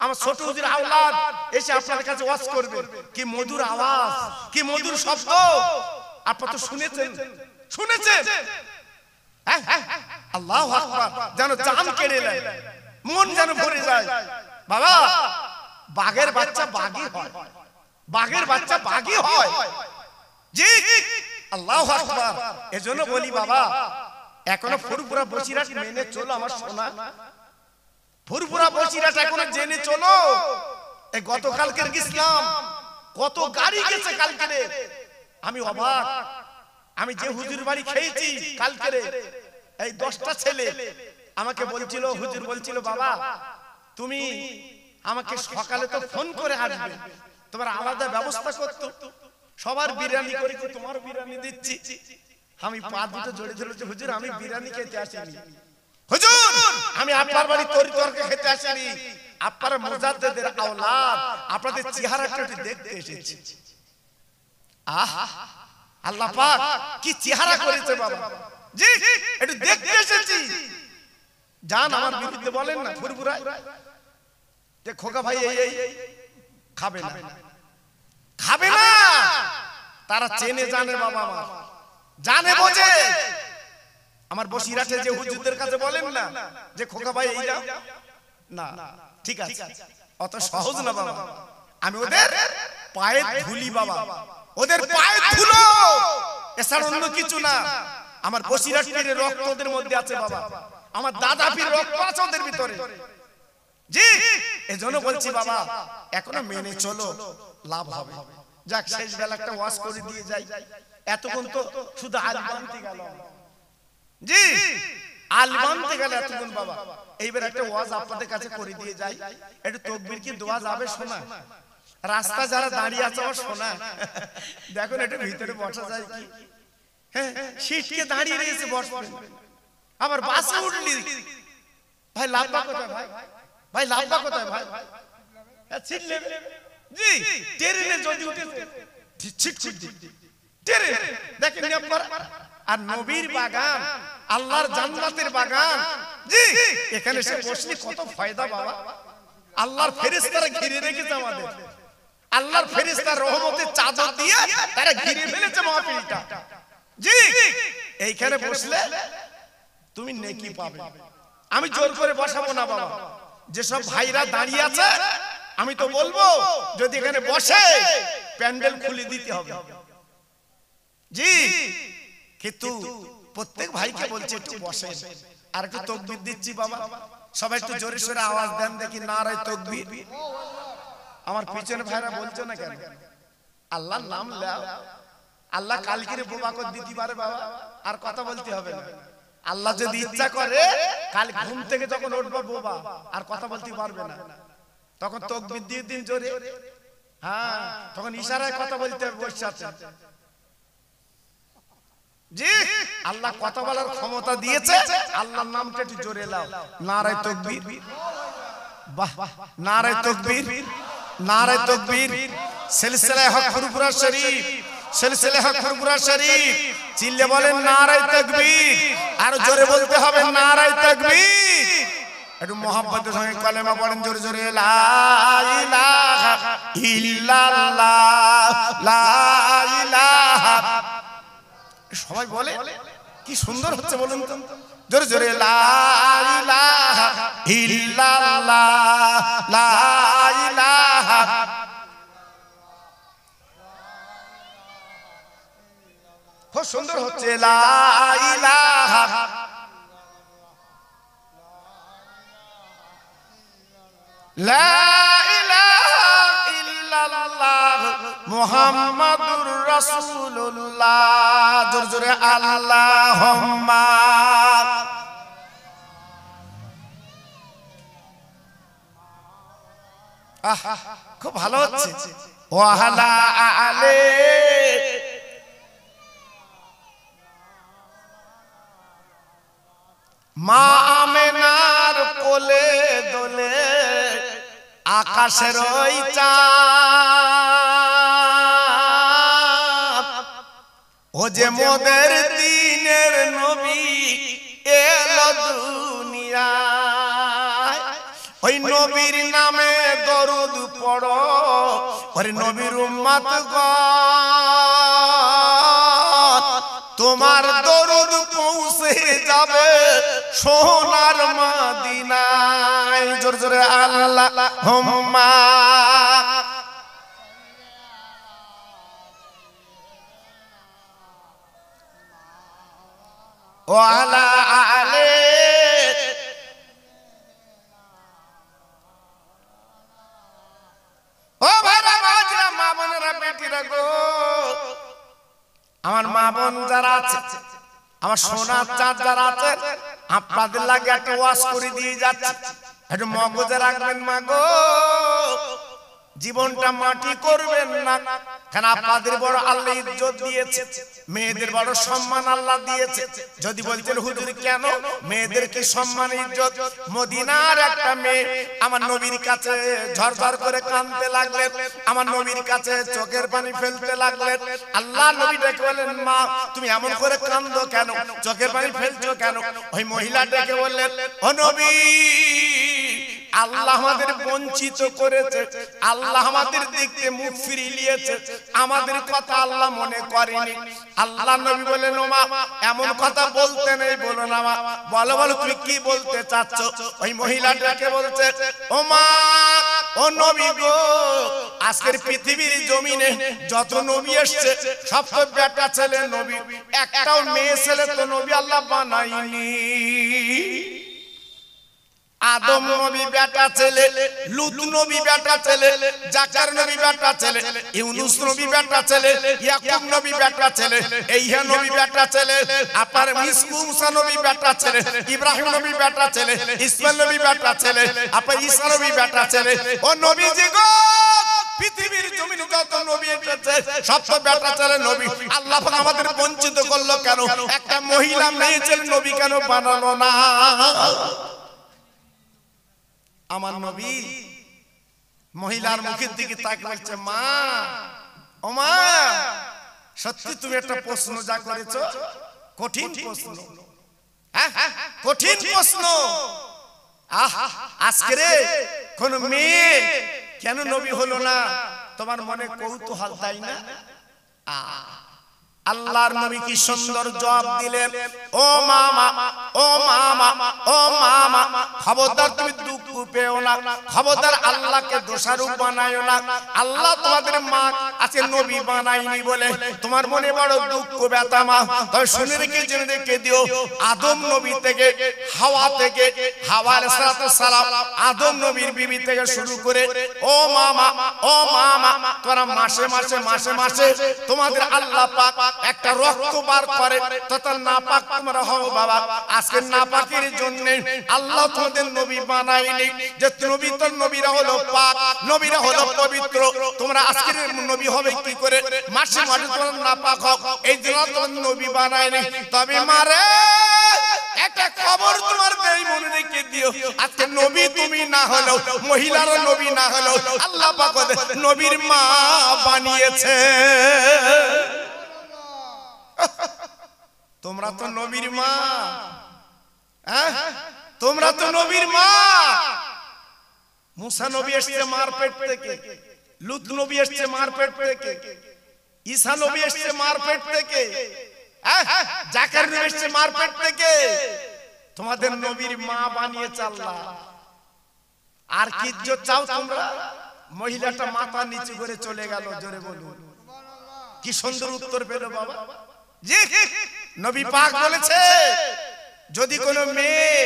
A: আমার ছোট হুজুর আওলাদ এসে আপনার কাছে ওয়াজ করবে কি মধুর আওয়াজ কি মধুর শব্দ আপনারা তো শুনেছেন হ্যাঁ আল্লাহু আকবার যেন জান কেড়ে নেয় মন যেন ভরে যায় বাবা বাঘের বাচ্চা বাঘই হয় বাঘের বাচ্চা বাঘই হয় জি আল্লাহু আকবার এজন্য বলি বাবা এখনো ফুরফুরা বসিরহাট মেনে চলো আমার সোনা ফুরফুরা বসিরহাট এখনো জেনে চলো এই গতকালকের ইসলাম কত গাড়ি গেছে কালকে আমি অবাক আমি যে হুজুর বাড়ি খেয়েছি কালকে এই 10টা ছেলে আমাকে বলছিল হুজুর বলছিল বাবা তুমি আমাকে সকালে তো ফোন করে আসবে তোমার আলাদা ব্যবস্থা করতো সবার বিরিয়ানি করেছি তোমার বিরিয়ানি দিচ্ছি আমি পা দুটো জড়ে ধরেছি হুজুর আমি বিরিয়ানি খেতে আসিনি হুজুর আমি আপনার বাড়ি তরি তরকা খেতে আসিনি আপনারা মুজাদ্দিদের আওলাদ আপনাদের চেহারাটা একটু দেখতে এসেছি আহা আল্লাহ পাক কি চেহারা করেছে বাবা জি একটু দেখতে এসেছি জান আমার বিরুদ্ধে বলেন না ফুরফুরায় যে খোকা ভাই এই খাবে না তারা চেনে জানে বাবা আমার জানে বোঝে আমার বসিরহাটে যে হুজুরদের কাছে বলেন না যে খোকা ভাই এই দাও না ঠিক আছে অত সহজ না বাবা আমি ওদের পায়ে ধুলি বাবা ওদের পায়ে ধুলো এছাড়া অন্য কিছু না আমার বসিরহাট পীরের রক্ত ওদের মধ্যে আছে বাবা আমার দাদা পীর রক্ত আছে ওদের ভিতরে জি এজন্য বলছি বাবা এখনো মেনে চলো লাভ হবে যাক শেষ বেলা একটা ওয়াজ করে দিয়ে যাই এতক্ষণ তো শুধু আলবানতে গেল জি আলবানতে গেল এতক্ষণ বাবা এইবার একটা ওয়াজ আপনাদের কাছে করে দিয়ে যাই একটু তাকবীর কি দোয়া যাবে শোনা রাস্তা যারা দাঁড়িয়ে আছে আমার শোনা দেখুন একটু ভিতরে বসা যায় কি হ্যাঁ সিটকে দাঁড়িয়ে রয়েছে বসবে আবার বাসে উঠলি ভাই লাভবা কোথায় ভাই লাভবা কোথায় ভাই সিট নেবে জি ট্রেনে যদি উঠেছে ঠিক ট্রেনে দেখেন আপনারা আর নবীর বাগান আল্লাহর জান্নাতের বাগান জি এখানে এসে বসলে কত ফায়দা বাবা আল্লাহর ফেরেশতারা ঘিরে রেখেছে আমাদের আল্লাহর ফেরেশতার রহমতের চাদর দিয়ে তারা ঘিরে ফেলেছে মাহফিলটা জি এইখানে বসলে তুমি নেকি পাবে আমি জোর করে বসাবো না বাবা যেসব ভাইরা দাঁড়িয়ে আছে আমি তো বলবো যদি এখানে বসে প্যান্ডেল খুলে দিতে হবে জি কিন্তু প্রত্যেক ভাইকে বলছে একটু বসে আর একটু তাকবীর দিচ্ছি বাবা সবাই একটু জোরে সোরে আওয়াজ দেন দেখি, নারায়ে তাকবীর। আমার পিছনে ভাইরা বলছো না কেন? আল্লাহর নাম নাও। আল্লাহ কালকে বোবা করে দিতে পারে বাবা, আর কথা বলতে হবে না। আল্লাহ যদি ইচ্ছা করে কাল ঘুম থেকে যখন উঠবে বোবা, আর কথা বলতে পারবে না, তখন তাকবীর দিয়ে দিন জোরে। হ্যাঁ, তখন ইশারায় কথা বলতে হবে বসে আছে। জি, আল্লাহ কথা বলার ক্ষমতা দিয়েছে, আল্লাহর নামটা একটু জোরে নাও। নারায়ে তাকবীর, বাহ, নারায়ে তাকবীর, নারায়ে তাকবীর। সিলসিলায়ে হক ফুরফুরা শরীফ, সিলসিলায়ে হক ফুরফুরা শরীফ, চিল্লে বলেন নারায়ে তাকবীর। আর জোরে বলতে হবে নারায়ে তাকবীর। একটু মোহাব্বতের সঙ্গে কালেমা পড়েন জোরে জোরে, লা ইলাহা ইল্লাল্লাহ, লা ইলাহা। সবাই বলে কি সুন্দর হচ্ছে বলুন তো, জোরে জোরে, লা ইলাহা ইল্লাল্লাহ, লা ইলাহা। খুব সুন্দর হচ্ছে, লা ইলাহা লা ইলাহা ইল্লাল্লাহ মুহাম্মাদুর রাসূলুল্লাহ। জোরে জোরে আল্লাহুম্মা। খুব ভালো হচ্ছে। ওয়া আলা আলে, মা আমেনার কোলে দোলে আকাশের ওই চাঁদ, ও যে মোদের দিনের নবী এলো দুনিয়ায়। ওই নবীর নামে দরুদ পড়ো, ওরে নবীর উম্মতগণ, তোমার দরুদ পৌঁছে যাবে সোনার মদিনায়। জোরে জোরে আল্লাহুম্মা। ওয়া আলা আলে, ও ভাইরা বাজরা, মা বোনেরা, বেটিরা গো, আমার মা বোন যারা আছে, আমার সোনার চাঁদ যারা আছে, আপনাদের লাগে একটা ওয়াজ করে দিয়ে যাচ্ছে, একটু মগজে রাখবেন। মা গো, জীবনটা মাটি করবেন না, কারণ আপনাদের বড় আল্লাহ ইজ্জত দিয়েছে, মেয়েদের বড় সম্মান আল্লাহ দিয়েছে। যদি বলতেন হুজুর কেন মেয়েদের কি সম্মান ইজ্জত? মদিনার একটা মেয়ে আমার নবীর কাছে ঝরঝর করে কাঁদতে লাগলেন, আমার নবীর কাছে চোখের পানি ফেলতে লাগলেন। আল্লাহ নবী ডেকে বললেন, মা তুমি এমন করে কাঁদো কেন, চোখের পানি ফেলছো কেন? ওই মহিলা ডেকে বললেন, ও নবী, আল্লাহ আমাদের বঞ্চিত করেছে, আল্লাহ আমাদের দেখতে মুখ ফিরিয়ে নিয়েছে, আমাদের কথা আল্লাহ মনে করেনি। আল্লাহ নবী বলেন, ও মা এমন কথা বলতে নেই, বলো না মা, বলো বলো তুমি কি বলতে চাচ্ছ? ওই মহিলাটাকে বলছে, ও মা, ও নবী গো, আজকের পৃথিবীর জমিনে যত নবী এসেছে সব তো বেটা ছেলে নবী, একটাও মেয়ে ছেলে তো নবী আল্লাহ বানায়নি। আদম নবী বেটা ছেলে, লূত নবী বেটা ছেলে, জাকার নবী বেটা ছেলে, ইউনুস নবী বেটা ছেলে, ইয়াকুব নবী বেটা ছেলে, ইহা নবী বেটা ছেলে, আপনার মুসা নবী বেটা ছেলে, ইব্রাহিম নবী বেটা ছেলে, ইসমাইল নবী বেটা ছেলে, আপনার ঈসা নবী বেটা ছেলে। ও নবীজি গো, পৃথিবীর জমিনে যত নবী এসেছে সব তো বেটা ছেলে নবী, আল্লাহ পাক আমাদের বঞ্চিত করলো কেন? একটা মহিলা মেয়ে ছেলে নবী কেন বানালো না? আমার নবী মহিলার মুখের দিকে তাকিয়ে বলছে, মা, ও মা, সত্যি তুমি একটা প্রশ্ন যা করেছো কঠিন প্রশ্ন, কঠিন প্রশ্ন। আজকে রে কোন মেয়ে কেন নবী হলো না তোমার মনে কৌতূহল, তাই না? আল্লাহর নবী কি সুন্দর জবাব দিলেন, ও মামা, ও মামা, ও মামা, খবরদার তুমি দুঃখ পেও না, খবরদার আল্লাহকে দোষারোপ বানায়ো না। আল্লাহ তোমাদের মা আজকে নবী বানায়নি বলে তোমার মনে বড় দুঃখ ব্যথা মা, তবে শুনে রেখে জেনে রেখে দিও, আদম নবী থেকে হাওয়া আলাইহিস সালাম আদম নবীর বিবি থেকে শুরু করে ও মামা তোমরা মাসে মাসে তোমাদের আল্লাহ পাক একটা রক্ত বার করে, তথা নাপাক তোমরা হও বাবা। আজকে নাপাকের জন্য আল্লাহ তোমাদের নবী বানায়নি, যে নবী তো নবীরা হলো পাক, নবীরা হলো পবিত্র, তোমরা আজকের নবী হবে কি করে? মাসে তোমরা নাপাক হও, এই জন্য তোমাদের নবী বানায়নি। তবে মারে একটা খবর তোমার দেই, মনে রেখে দিও, আজকে নবী তুমি না হলো, মহিলার নবী না হলো, আল্লাহ পাক নবীর মা বানিয়েছে। তোমরা তো নবীর মা, তোমরা তো নবীর মা। মুসা নবী এসেছে মার পেট থেকে, লুত নবী এসেছে মার পেট থেকে, ঈসা নবী এসেছে মার পেট থেকে, জাকারিয়া নবী এসেছে মার পেট থেকে। তোমাদের নবীর মা বানিয়েছে আল্লাহ। আর কি চাও তোমরা? মহিলাটা মাথা নিচু করে চলে গেল, জোরে বলুন। কি সুন্দর উত্তর পেল বাবা। জি, নবী পাক বলেছে, যদি কোনো মেয়ে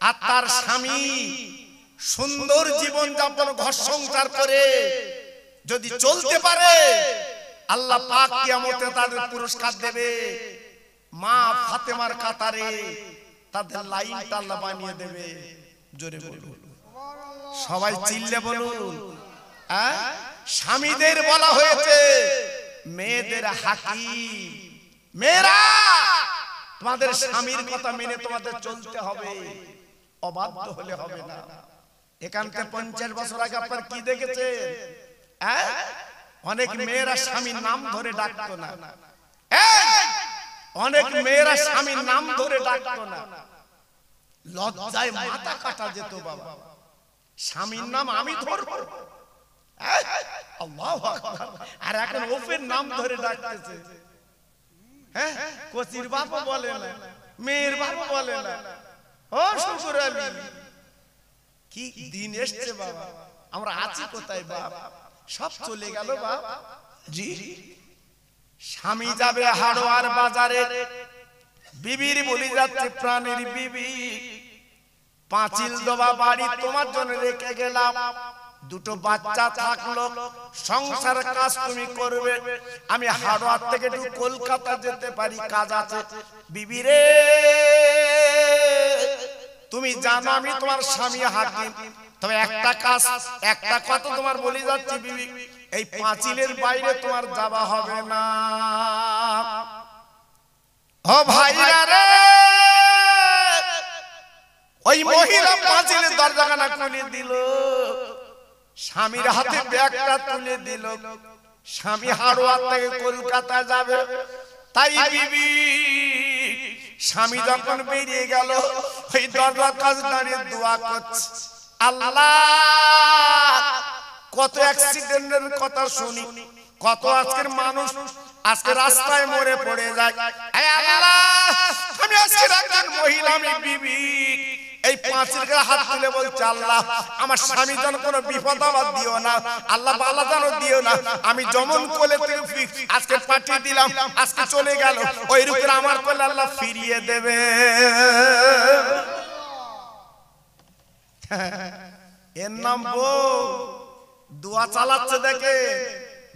A: আর তার স্বামী সুন্দর জীবন যাপন ঘর সংসার করে যদি চলতে পারে, আল্লাহ পাক কিয়ামতে তাদের পুরস্কার দেবে। মা ফাতেমার কাতারে তাদের লাইনটা আল্লাহ বানিয়ে দেবে। জোরে বলুন, সবাই চিল্লে বলুন। স্বামীদের বলা হয়েছে মেয়েদের হাকিম। মেয়েরা তোমাদের স্বামীর কথা মেনে তোমাদের চলতে হবে, অবাধ্য হলে হবে না। এখান থেকে 50 বছর আগে আপনার কি দেখেছেন? অনেক মেয়েরা স্বামীর নাম ধরে ডাকতো না, অনেক মেয়েরা স্বামীর নাম ধরে ডাকতো না, লজ্জায় মাথা কাটা যেত বাবা। স্বামীর নাম আমি ধরবো, আল্লাহু আকবার। আর এখন ওপের নাম ধরে ডাকতেছে। কচির বাবা বলে না, মেয়ের বাবা বলে না। ও শ্বশুর আলী, কি দিন এসছে বাবা, আমরা আছি কোথায় বাপ? সব চলে গেল বাপ। জি, স্বামী যাবে হাড়োয়ার বাজারে, বিবির বলি যাচ্ছে প্রাণীর বিবি, পাঁচিল দেওয়া বাড়ি তোমার জন্য রেখে গেলাম, দুটো বাচ্চা থাকলো, সংসার কাজ তুমি করবে, আমি হাড়োয়ার থেকে একটু কলকাতা যেতে পারি, কাজ আছে। বিবি রে, তুমি জানো আমি তোমার স্বামী হাকিম, তবে একটা কাজ, একটা কথা তোমার বলি যাচ্ছি বিবি, এই পাঁচিলের বাইরে তোমার যাওয়া হবে না। ও ভাইরা রে, ওই মহিলা পাঁচিলের দরজাখানা খুলে দিল, স্বামীর হাতে ব্যাগটা তুলে দিল। স্বামী হাড়োয়ার থেকে কলকাতা যাবে, তাই বিবি স্বামী যখন বেরিয়ে গেল, ওই দরজার কাছে দাঁড়িয়ে দোয়া করছে, আল্লাহ কত অ্যাক্সিডেন্টের কথা শুনি, কত আজকের মানুষ আজকে রাস্তায় মরে পড়ে যায়। আল্লাহ, আমি আজকে একজন মহিলা, আমি বিবি, এই পাঁচিল গায়ে হাত তুলে বলছে, আল্লাহ আমার স্বামী যেন কোনো বিপদ আবার দিও না, আল্লাহ বালা যেন দিও না। আমি যেমন কোলে থেকে আজকে পাঠিয়ে দিলাম, আজকে চলে গেল, ওই রূপে আমার কোলে আল্লাহ ফিরিয়ে দেবে। এর নাম বউ। দোয়া চালাচ্ছে দেখে,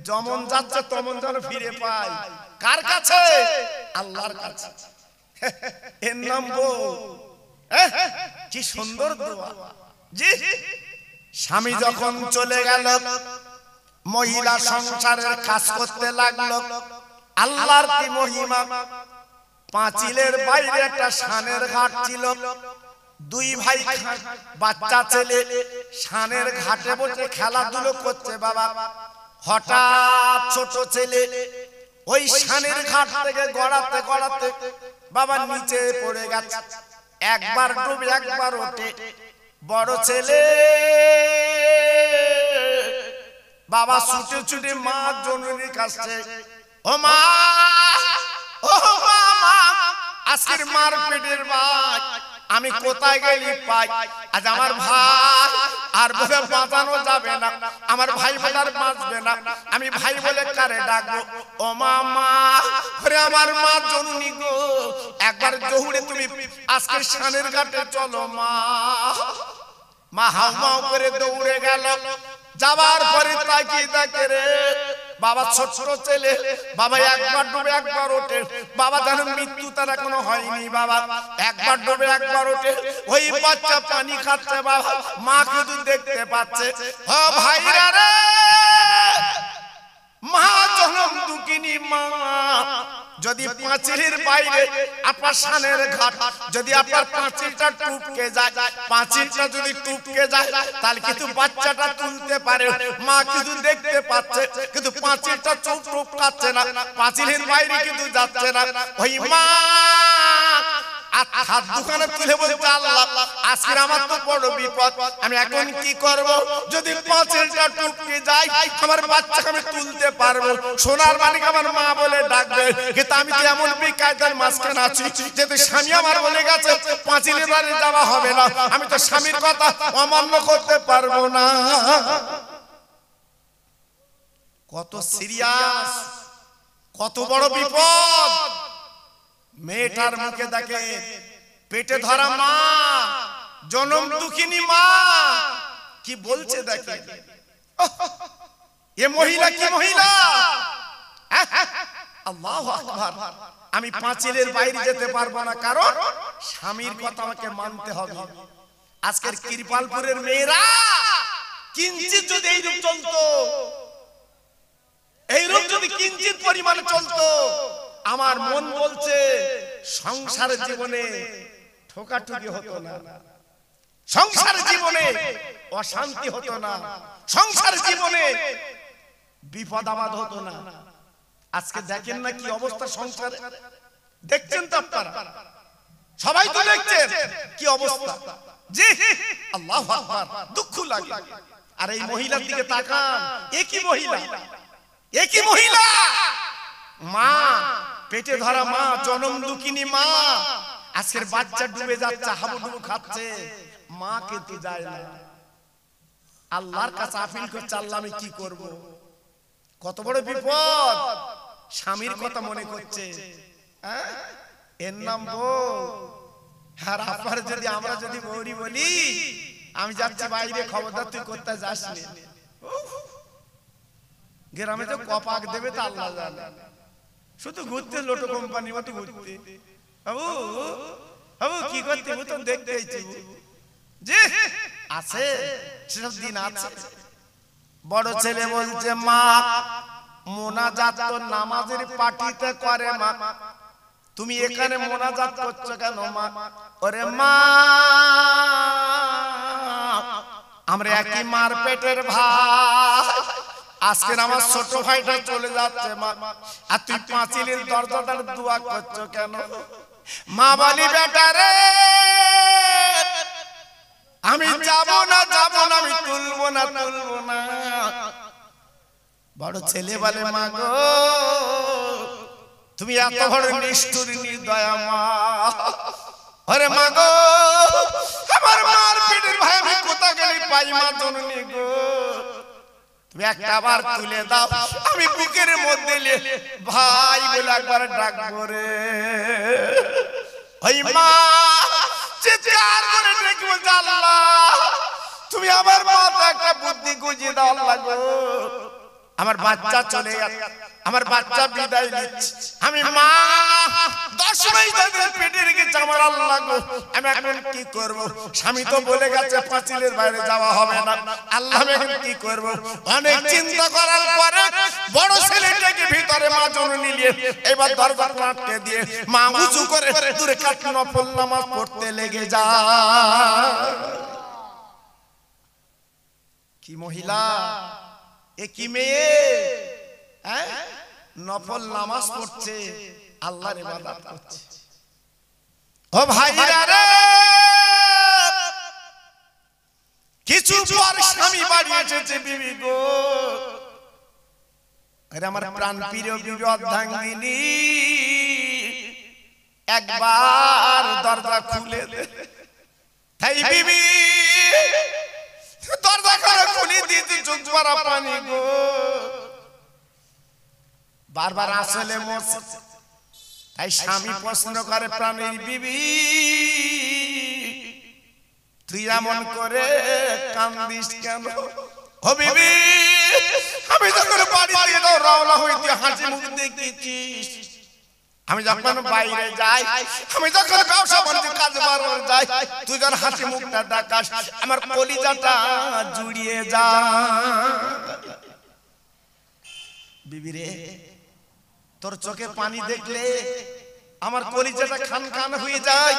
A: যেমন যাচ্ছে তেমন যেন ফিরে পায়। কার কাছে? আল্লাহর কাছে। এর নাম বউ। কি সুন্দর দোয়া। জি, স্বামী যখন চলে গেল, মহিলা সংসারের কাজ করতে লাগলো। আল্লাহর কি মহিমা! পাঁচিলের বাইরে একটা শানের ঘাট ছিল, দুই ভাই বাচ্চা ছেলে শানের ঘাটে বসে খেলাধুলো করছে বাবা। হঠাৎ ছোট ছেলে ওই শানের ঘাট থেকে গড়াতে গড়াতে বাবা নিচে পড়ে গেছে। একবার ডুবে একবার ওঠে। বড় ছেলে বাবা ছুটে ছুটে মা জননীর কাছে, ও মা, ও মা, আজকের মার পেটের ভাই আমি কোথায় গেলি পাই। আজ আমার ভাই আর বলে বাঁচানো যাবে না, আমার ভাই বলে আর বাঁচবে না। আমি ভাই বলে কারে ডাকবো? ও মামা, ওরে আমার মা জননী গো, একবার জহুরে তুমি আজকে শানের ঘাটে চলো মা। মা হাউমাউ করে দৌড়ে গেল। যাবার পরে তাকিয়ে দেখে রে বাবা ছোট ছেলে, বাবা একবার ডুবে একবার ওঠে। বাবা জানেন মৃত্যু তার এখনো হয়নি। বাবা একবার ডুবে একবার ওঠে। ওই বাচ্চা পানি খাচ্ছে, বাবা মা শুধু দেখতে পাচ্ছে। ও ভাইরা রে, মা জনম দুঃখিনী মা। যদি পাঁচিলের বাইরে আপনার শানের ঘাট, যদি আপনার পাঁচিলটা টুপকে যায়, পাঁচিলটা যদি টুপকে যায় তাহলে কিন্তু বাচ্চাটা তুলতে পারে। মা কিন্তু দেখতে পাচ্ছে, কিন্তু পাঁচিলটা চুপ টুপকাচ্ছে না, পাঁচিলের বাইরে কিন্তু যাচ্ছে না। ওই মা হাত দুখানে তুলে বলছে, আল্লাহ আজকে আমার তো বড় বিপদ, আমি এখন কি করব? যদি পাঁচিলটা টুপকে যায় আমার বাচ্চাকে আমি তুলতে পারবো। সোনার মানিক আমার মা বলে ডাকবে, কিন্তু আমি তো এমন বেকায়দার মাঝখানে আছি, যেহেতু স্বামী আমার বলে গেছে পাঁচিলের বাড়ি যাওয়া হবে না, আমি তো স্বামীর কথা অমান্য করতে পারবো না। কত সিরিয়াস, কত বড় বিপদ। মেয়েটার মুখে দেখে পেটে ধরা মা, জনম দুঃখিনী মা কি বলছে দেখে। এ মহিলা কি মহিলা! আল্লাহু আকবার। আমি পাঁচিলের বাইরে যেতে পারবো না, কারণ স্বামীর কথা আমাকে মানতে হবে। আজকের কৃপালপুরের মেয়েরা কিঞ্চিত যদি এইরূপ চলতো, এইরূপ যদি কিঞ্চিত পরিমাণে চলতো, আমার মন বলছে সংসারের জীবনে ঠোকাঠুকি হতো না, সংসারের জীবনে অশান্তি হতো না, সংসারের জীবনে বিপদ আপদ হতো না। আজকে দেখেন না কি অবস্থা সংসারে, দেখছেন তো আপনারা, সবাই তো দেখছেন কি অবস্থা। জি আল্লাহু আকবার, দুঃখ লাগে। আর এই মহিলার দিকে তাকান, একই মহিলা, একই মহিলা, মা পেটে ধরা মা, জনম দুঃখিনী মা। আজকের বাচ্চা ডুবে যাচ্ছে, হাবুডুবু খাচ্ছে, মা কিন্তু যায় না। আল্লাহর কাছে আপিল করছে, আল্লাহ আমি কি করব? কত বড় বিপদ। স্বামীর কথা মনে করছে, এর নাম বউ। আর আপনার যদি আমরা যদি বৌরি বলি আমি যাচ্ছি বাইরে, খবরদার তুই করতে যাস না। গ্রামে তো কপাক দেবে তা আল্লাহ জানে, শুধু ঘুরতে লোটো কোম্পানি মতো ঘুরতে। বাবু বাবু কি করতে তো দেখতে যে আছে, সেসব দিন আছে। বড় ছেলে বলছে, মা মোনাজাত তো নামাজের পার্টিতে করে মা, তুমি এখানে মোনাজাত করছো কেন মা? ওরে মা, আমরা একই মার পেটের ভাই, আজকে আমার ছোট ভাইটা চলে যাচ্ছে মা, আর তুই পাঁচিলের দরজাটার দোয়া করছো কেন? মা বলি, বেটা রে আমি যাব না, যাব না, আমি তুলবো না, তুলবো না। বড় ছেলে বলে, মা গো তুমি এত বড় নিষ্ঠুর নির্দয়া মা। আরে মা গো, আমার মার পেটের ভাই আমি কোথা গেলি পাই মা জননী গো, তুমি একটা বার তুলে দাও, আমি বুকের মধ্যে ভাই বলে একবার ডাকবো রে। ওই মা চিৎকার করে ডেকে বলছে, আল্লাহ তুমি আমার মাথা একটা বুদ্ধি গুজিয়ে দাও আল্লাহ গো। আমার বাচ্চা চলে গেল, আমার বাচ্চা বিদায় নিচ্ছে, আমি মা 10 মাস ধরে পেটে রেখেছি আমার আল্লাহ গো, আমি এখন কি করব? স্বামী তো বলে গেছে পাঁচিলের বাইরে যাওয়া হবে না, আল্লাহ আমি এখন কি করব? অনেক চিন্তা করার পরে বড় ছেলেটাকে ভিতরে মা জননী নিয়ে এবার দরজা আটকে দিয়ে মা উঁচু করে দূরে কাট নফল নামাজ পড়তে লেগে যায়। কি মহিলা, এ কি মেয়ে, নফল নামাজ পড়ছে, আল্লাহর ইবাদত করছে। ও ভাইরা রে, কিছু পর স্বামী বাড়ি এসেছে, বিবি গো, আরে আমার প্রাণ প্রিয় বিবি অর্ধাঙ্গিনী, একবার দরজা খুলে দে। তাই বিবি দরজা করে খুলে দিয়েছি চোখ ভরা পানি গো বারবার আসলে মরছে তাই স্বামী প্রশ্ন করে প্রাণীর বিবি তুই এমন করে কান্দিস কেন ও বিবি আমি যখন বাড়ি থেকে রওনা হইতে হাসি মুখ দেখেছিস আমি যখন বাইরে যাই আমি যখন ব্যবসা বাণিজ্য কাজে বাড়ার যাই তুই যখন হাসি মুখটা দেখাস আমার কলিজাটা জুড়িয়ে যায় বিবি রে তোর চোখে পানি দেখলে আমার কলিজাটা খান খান হয়ে যায়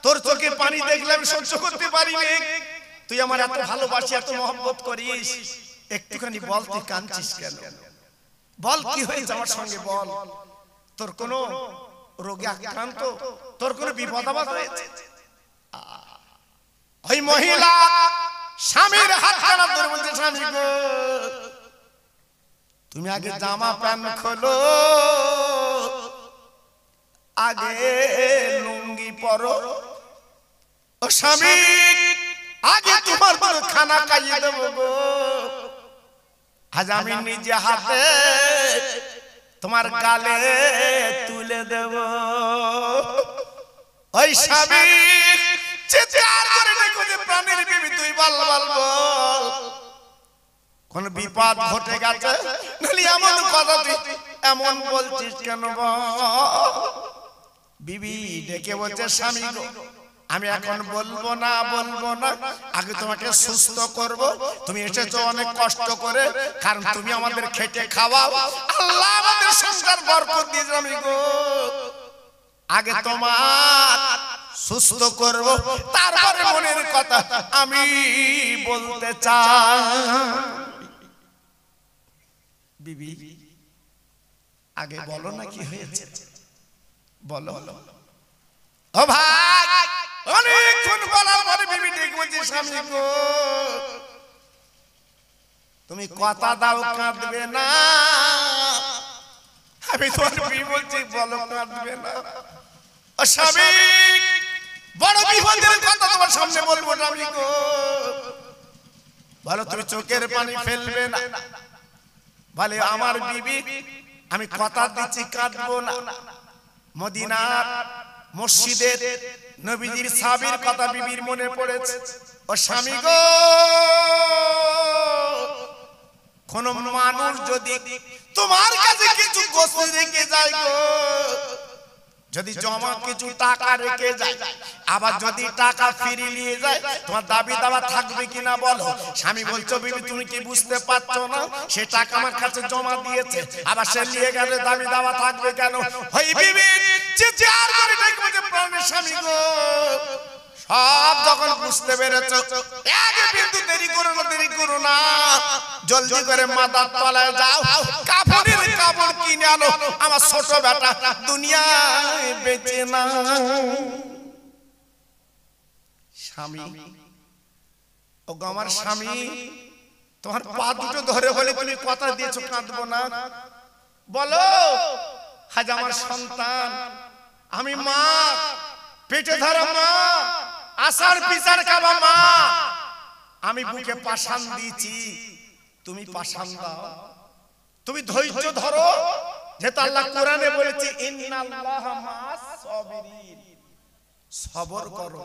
A: তোর চোখে পানি দেখলে আমি সহ্য করতে পারি না তুই আমার এত ভালোবাসি এত মহব্বত করিস একটুখানি বল তুই কাঁদছিস কেন বল কি হয়েছে আমার সঙ্গে বল তোর কোনো রোগে আক্রান্ত তোর কোনো বিপদ আপদ হয়েছে ওই মহিলা স্বামীর হাত টানা ধরে বলছে স্বামী গো তুমি আগে জামা প্যান্ট খোলো আগে লুঙ্গি পরো ও স্বামী আগে তোমার খানা খাইয়ে দেবো গো আজ আমি নিজে হাতে তোমার গালে তুলে দেব ওই স্বামী চিৎকার করে দেখো যে প্রাণীর বিবি তুই বল বল বল কোন বিপদ ঘটে গেছে নালি এমন কথা তুই এমন বলছিস কেন বিবি ডেকে বলছে স্বামী গো আমি এখন বলবো না আগে তোমাকে সুস্থ করব তুমি এসেছো অনেক কষ্ট করে কারণ তুমি আমাদের খেটে খাওয়াও আল্লাহ আমাদের সংসার বরকত দিয়েছে আমি গো আগে তোমার সুস্থ করব তারপরে মনের কথা আমি বলতে চাই বিবি আগে বলো না কি হয়েছে বলো ও ভাই অনেকক্ষণ বলার পরে বিবি ডেকে বলছে স্বামী গো তুমি কথা দাও কাঁদবে না আমি তোমার বিবি বলছি বলো কাঁদবে না ও স্বামী বড় বিপদের কথা তোমার সামনে বলবো স্বামী গো বলো তুমি চোখের পানি ফেলবে না বলে আমার বিবি আমি কথা দিচ্ছি কাঁদবো না মদিনার মসজিদের নবীজির সাহাবীর কথা বিবির মনে পড়েছে ও স্বামী গো কোন মানুষ যদি তোমার কাছে কিছু গোছল রেখে যায় গো যদি জমা কিছু টাকা রেখে যায় আবার যদি টাকা ফিরিয়ে নিয়ে যায় তোমার দাবি দাওয়া থাকবে কিনা বলো স্বামী বলছো বিবি তুমি কি বুঝতে পারছো না সে টাকা আমার কাছে জমা দিয়েছে আবার সে নিয়ে গেলে দাবি দাওয়া থাকবে কেন ওই বিবি চিৎকার করে ডাকবে যে প্রাণের স্বামী গো সব যখন বুঝতে পেরেছো এক বিন্দু দেরি করো না জলদি করে মাথার তলায় যাও কাপড়ের কাপড় কিনে আনো আমার ছোট বেটা দুনিয়ায় বেঁচে না স্বামী ও গো আমার স্বামী তোমার পা দুটো ধরে বলে তুমি কথা দিয়েছো কাঁদবো না বলো আজ আমার সন্তান আমি মা পেটে ধরা মা আসার পিছার খাবা মা আমি বুকে পাশান দিয়েছি তুমি পাশান দাও তুমি ধৈর্য ধরো যেটা আল্লাহ কোরআনে বলেছে ইন্নাল্লাহা মা'আস সাবিরিন সবর করো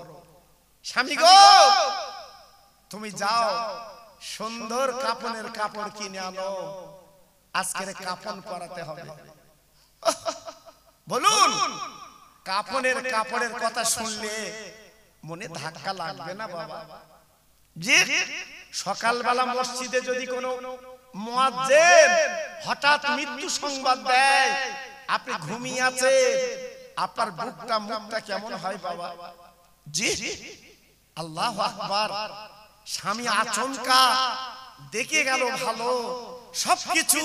A: স্বামী গো তুমি যাও সুন্দর কাপনের কাপড় কিনে আনো আজকের কাফন পরাতে হবে বলুন কাফনের কাপড়ের কথা শুনলে মনে ধাক্কা লাগবে না বাবা জি সকালবেলা মসজিদে যদি কোনো মুয়াজ্জিন হঠাৎ মৃত্যু সংবাদ দেয় আপনি ঘুমিয়ে আছেন আপনার বুকটা মুখটা কেমন হয় বাবা জি আল্লাহু আকবার স্বামী আচমকা দেখে গেল ভালো সবকিছু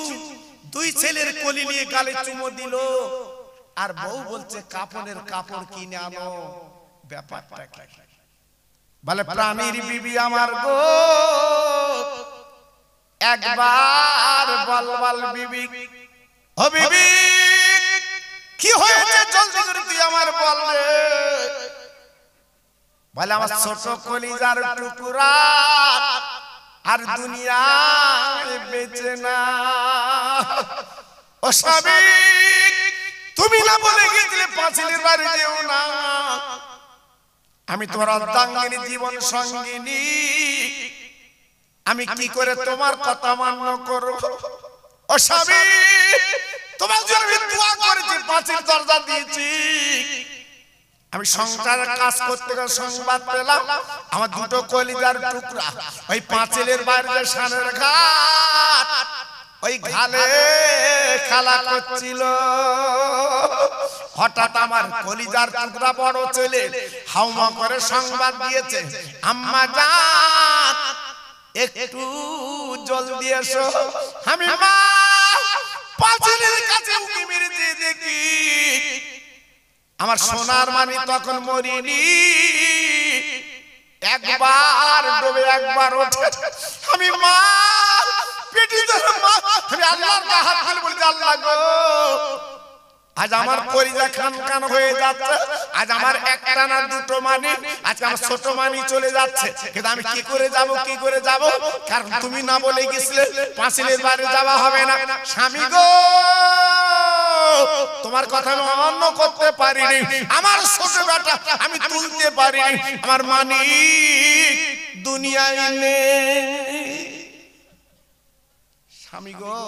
A: দুই ছেলের কোলে নিয়ে গালে চুমো দিল আর বউ বলছে কাপনের কাপড় কিনে আনো ব্যাপারটা কি বলে প্রাণীর বিবি আমার গো একবার বল বিবি ও বিবি কি হয়েছে জলদি করে তুই আমার বল রে বলে আমার ছোট কলিজার টুকরা আর দুনিয়ায় বেঁচে না। ও স্বামী তুমি না বলে গেছিলে পাঁচিলের বাড়ি যেও না, আমি তোমার অর্ধাঙ্গিনী জীবন সঙ্গিনী, আমি কি করে তোমার কথা মান্য করব? ও স্বামী তোমার জন্য আমি দোয়া করেছি, পাঁচিল দরজা দিয়েছি, আমি সংসারের কাজ করতে গিয়ে সংবাদ পেলাম আমার দুটো কলিজার টুকরা ওই পাঁচিলের বাইরে সানের ঘাট ওই ঘালে খেলা করছিল। হঠাৎ আমার কলিজার টুকরা বড় ছেলে হাউমা করে সংবাদ দিয়েছে, আম্মা জান একটু জলদি এসো। আমি মা পাঁচিলের কাছে উকি মেরে দিয়ে দেখি আমার সোনার মানি তখন মরিনি, একবার ডুবে একবার ওঠে। আমি মা পেটি ধরে মা আমি আল্লাহর কাছে হাত তুলে বলি, আল্লাহ গো আজ আমার কলিজা খান খান হয়ে যাচ্ছে, আজ আমার একটা না দুটো মানি, আজকে আমার ছোট মানি চলে যাচ্ছে, কিন্তু আমি কি করে যাব, কি করে যাব? কারণ তুমি না বলে গেছিলে পাঁচিলের বাইরে যাওয়া হবে না। স্বামী গো তোমার কথা আমি অমান্য করতে পারিনি, আমার ছোট বেটা আমি তুলতে পারিনি, আমার মানি দুনিয়ায় নেই। স্বামী গো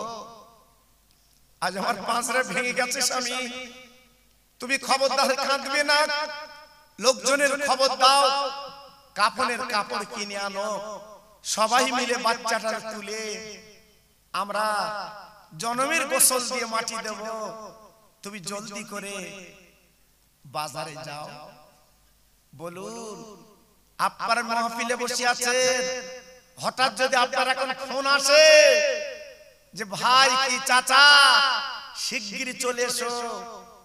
A: আজ আমার পাঁচরে ভেঙে গেছে, স্বামী তুমি খবরদার কাঁদবে না, লোকজনের খবর দাও, কাফনের কাপড় কিনে আনো, সবাই মিলে বাচ্চাটা তুলে আমরা জনমের গোসল দিয়ে মাটি দেব, তুমি জলদি করে বাজারে যাও। বলুন আপনার মাহফিলে বসে আছেন, হঠাৎ যদি আপনার এখন ফোন আসে যে ভাই কি চাচা শিগগিরই চলে এসো,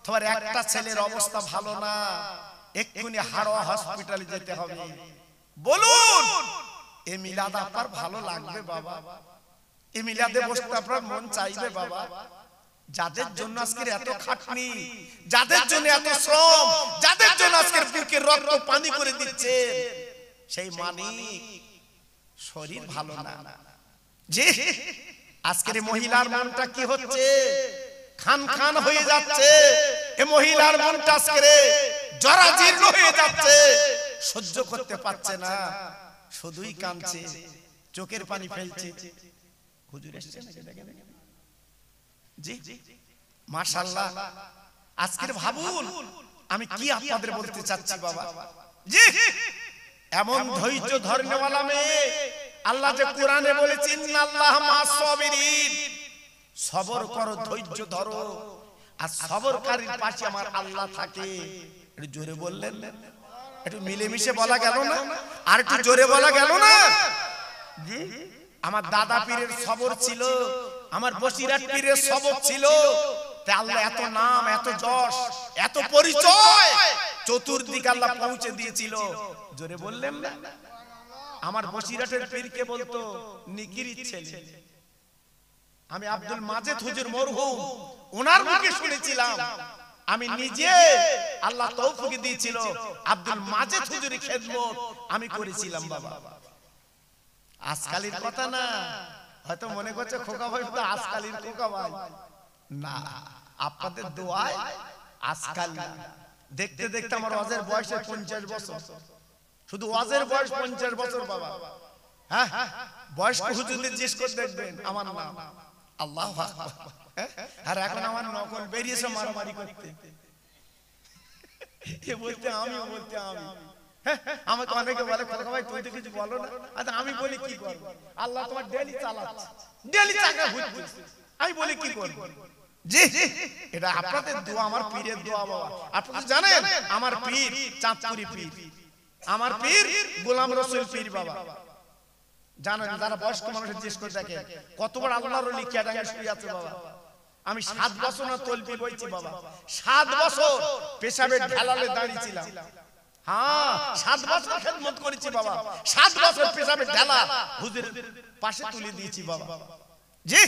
A: তোমার একটা ছেলের অবস্থা ভালো না, এক্ষুনি হাড়োয়া হসপিটালে যেতে হবে, বলুন এই মিলাদ আপনার ভালো লাগবে বাবা? এই মিলাদে বসতে আপনার মন চাইবে বাবা? যাদের জন্য আজকের এত খাটনি, যাদের জন্য এত শ্রম, যাদের জন্য আজকের বুকের রক্ত পানি করে দিচ্ছে, সেই মানিক শরীর ভালো না, যে আজকের মহিলার মনটা কি হচ্ছে, খান খান হয়ে যাচ্ছে, এই মহিলার মনটা আজকের জরাজীর্ণ হয়ে যাচ্ছে, সহ্য করতে পারছে না, শুধুই কাঁদছে, চোখের পানি ফেলছে। হুজুর এসেছে নাকি দেখেন? জি মাশাআল্লাহ। আজকের ভাবুন আমি কি আপনাদের বলতে চাচ্ছি বাবা, জি এমন ধৈর্য ধরনেওয়ালা মেয়ে আল্লাহ যে কোরআনে বলেছেন ইন্নাল্লাহ মা'আস সাবিরিন, সবর করো, ধৈর্য ধরো, আর সবরকারীর পাশে আমার আল্লাহ থাকে। একটু জোরে বললেন, একটু মিলেমিশে বলা গেল না? আর একটু জোরে বলা গেল না? জি আমার দাদা পীরের সবর ছিল, আমার বসিরাট পীরের সবর ছিল, তাই আল্লাহ এত নাম, এত যশ, এত পরিচয় চতুর্দিকে আল্লাহ পৌঁছে দিয়েছিল। জোরে বললেন না? আমার বসিরাটের পীরকে বলতো নিকিরির ছেলে। আমি আব্দুল মাজেদ হুজুর মরহুম ওনার মুখে শুনেছিলাম, আমি নিজে আল্লাহ তৌফিক দিয়েছিল আব্দুল মাজেদ হুজুরের খেদমত আমি করেছিলাম বাবা। আজকালের কথা না, হয়তো মনে করছে খোকা ভাই তো আজকালের খোকা ভাই না, আপনাদের দোয়ায় আজকাল দেখতে দেখতে আমার ওয়াজের বয়স 50 বছর, শুধু ওয়াজের বয়স 50 বছর বাবা। হ্যাঁ বয়স্ক হুজুরদের জিজ্ঞেস করে দেখবেন আমার নাম, আল্লাহু আকবার। আর এখন আমার নকল বেরিয়েছে মারামারি করতে, কে বলতে আমি, বলতে আমি। আমাকে অনেকে বলে খোকা ভাই তুই তো কিছু বলো না, আচ্ছা আমি বলি কি করব? আল্লাহ তোমার ডেলি চালাচ্ছে, ডেলি চাকা ঘুরছে, আমি বলি কি করব? জি এটা আপনাদের দোয়া, আমার পীরের দোয়া বাবা। আপনারা জানেন আমার পীর চাঁদপুরি পীর, আমার পীর গোলাম রসুল পীর বাবা। জানেন যারা বয়স্ক মানুষের জিজ্ঞেস করে দেখে কত বড় আল্লাহর ওলি ক্যাডাঙ্গে শুয়ে আছে বাবা। আমি 7 বছর না তলবি বইছি বাবা, 7 বছর পেশাবের ঢালালে দাঁড়িয়েছিলাম। হ্যাঁ 7 বছর খেদমত করেছি বাবা, 7 বছর পেশাবের ঢালা হুজুরের পাশে তুলে দিয়েছি বাবা। জি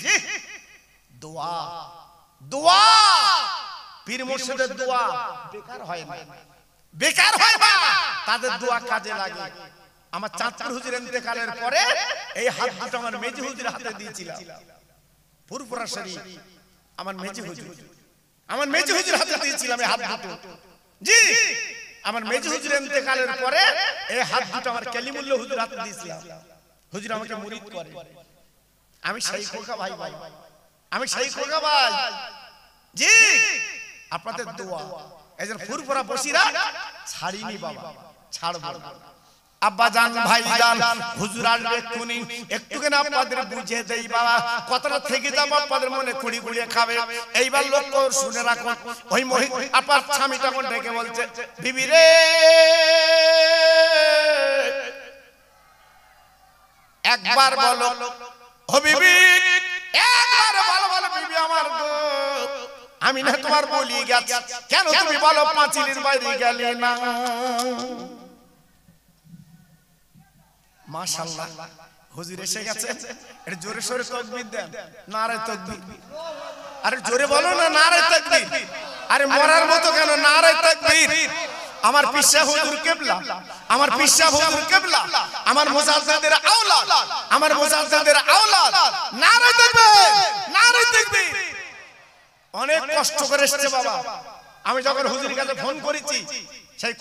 A: দোয়া, দোয়া পীর মুর্শিদের দোয়া বেকার হয় না। বেকার হয় না, তাদের দোয়া কাজে লাগে। আমার চাঁদপুর হুজুর ইন্তেকালের পরে এই হাত দুটো আমার মেজি হুজুর হাতে দিয়েছিলাম। ফুরফুরা শরীফ আমার মেজি হুজুর হাতে দিয়েছিলাম এই হাত দুটো। জি, আমার মেজি হুজুর ইন্তেকালের পরে এই হাত দুটো আমার কালিমুল্লাহ হুজুর হাতে দিয়েছিলাম। হুজুর আমাকে মুরিদ করে, আমি সেই খোকা ভাই, আমি সেই খোকা ভাই। জি, আপনাদের দোয়া এজন ফুরফুরা বসিরা ছাড়িনি বাবা, ছাড়বো না। আব্বা জান, ভাই জান, হুজুর আসবে এক্ষুনি, একটুখানি আপনাদের বুঝে দেই বাবা, কথাটা থেকে যাবো আপনাদের মনে কুড়ি কুড়িয়ে খাবে। এইবার লক্ষ্য শুনে রাখুন, ওই আপনার স্বামীটা মন ডেকে বলছে, বিবি রে একবার বলো, ও বিবি একবার বলো, বলো বিবি আমার গো, আমি না তোমার বলি গেছি, কেন তুমি বলো পাঁচিলের বাইরে গেলে না? মাশাআল্লাহ, হুজুর এসে গেছে। এটা জোরে সোরে তাকবীর দেন, নারে তাকবীর। আরে জোরে বলো না, নারে তাকবীর। আরে মরার মতো কেন, নারে তাকবীর। আমার পিসা হুজুর কিবলা, আমার পিসা হুজুর কিবলা, আমার মুজাদ্দিদের আওলাদ, আমার মুজাদ্দিদের আওলাদ, নারে তাকবীর, নারে তাকবীর। অনেক কষ্ট করে এসেছে বাবা। আমি যখন হুজুরের কাছে ফোন করেছি, সেই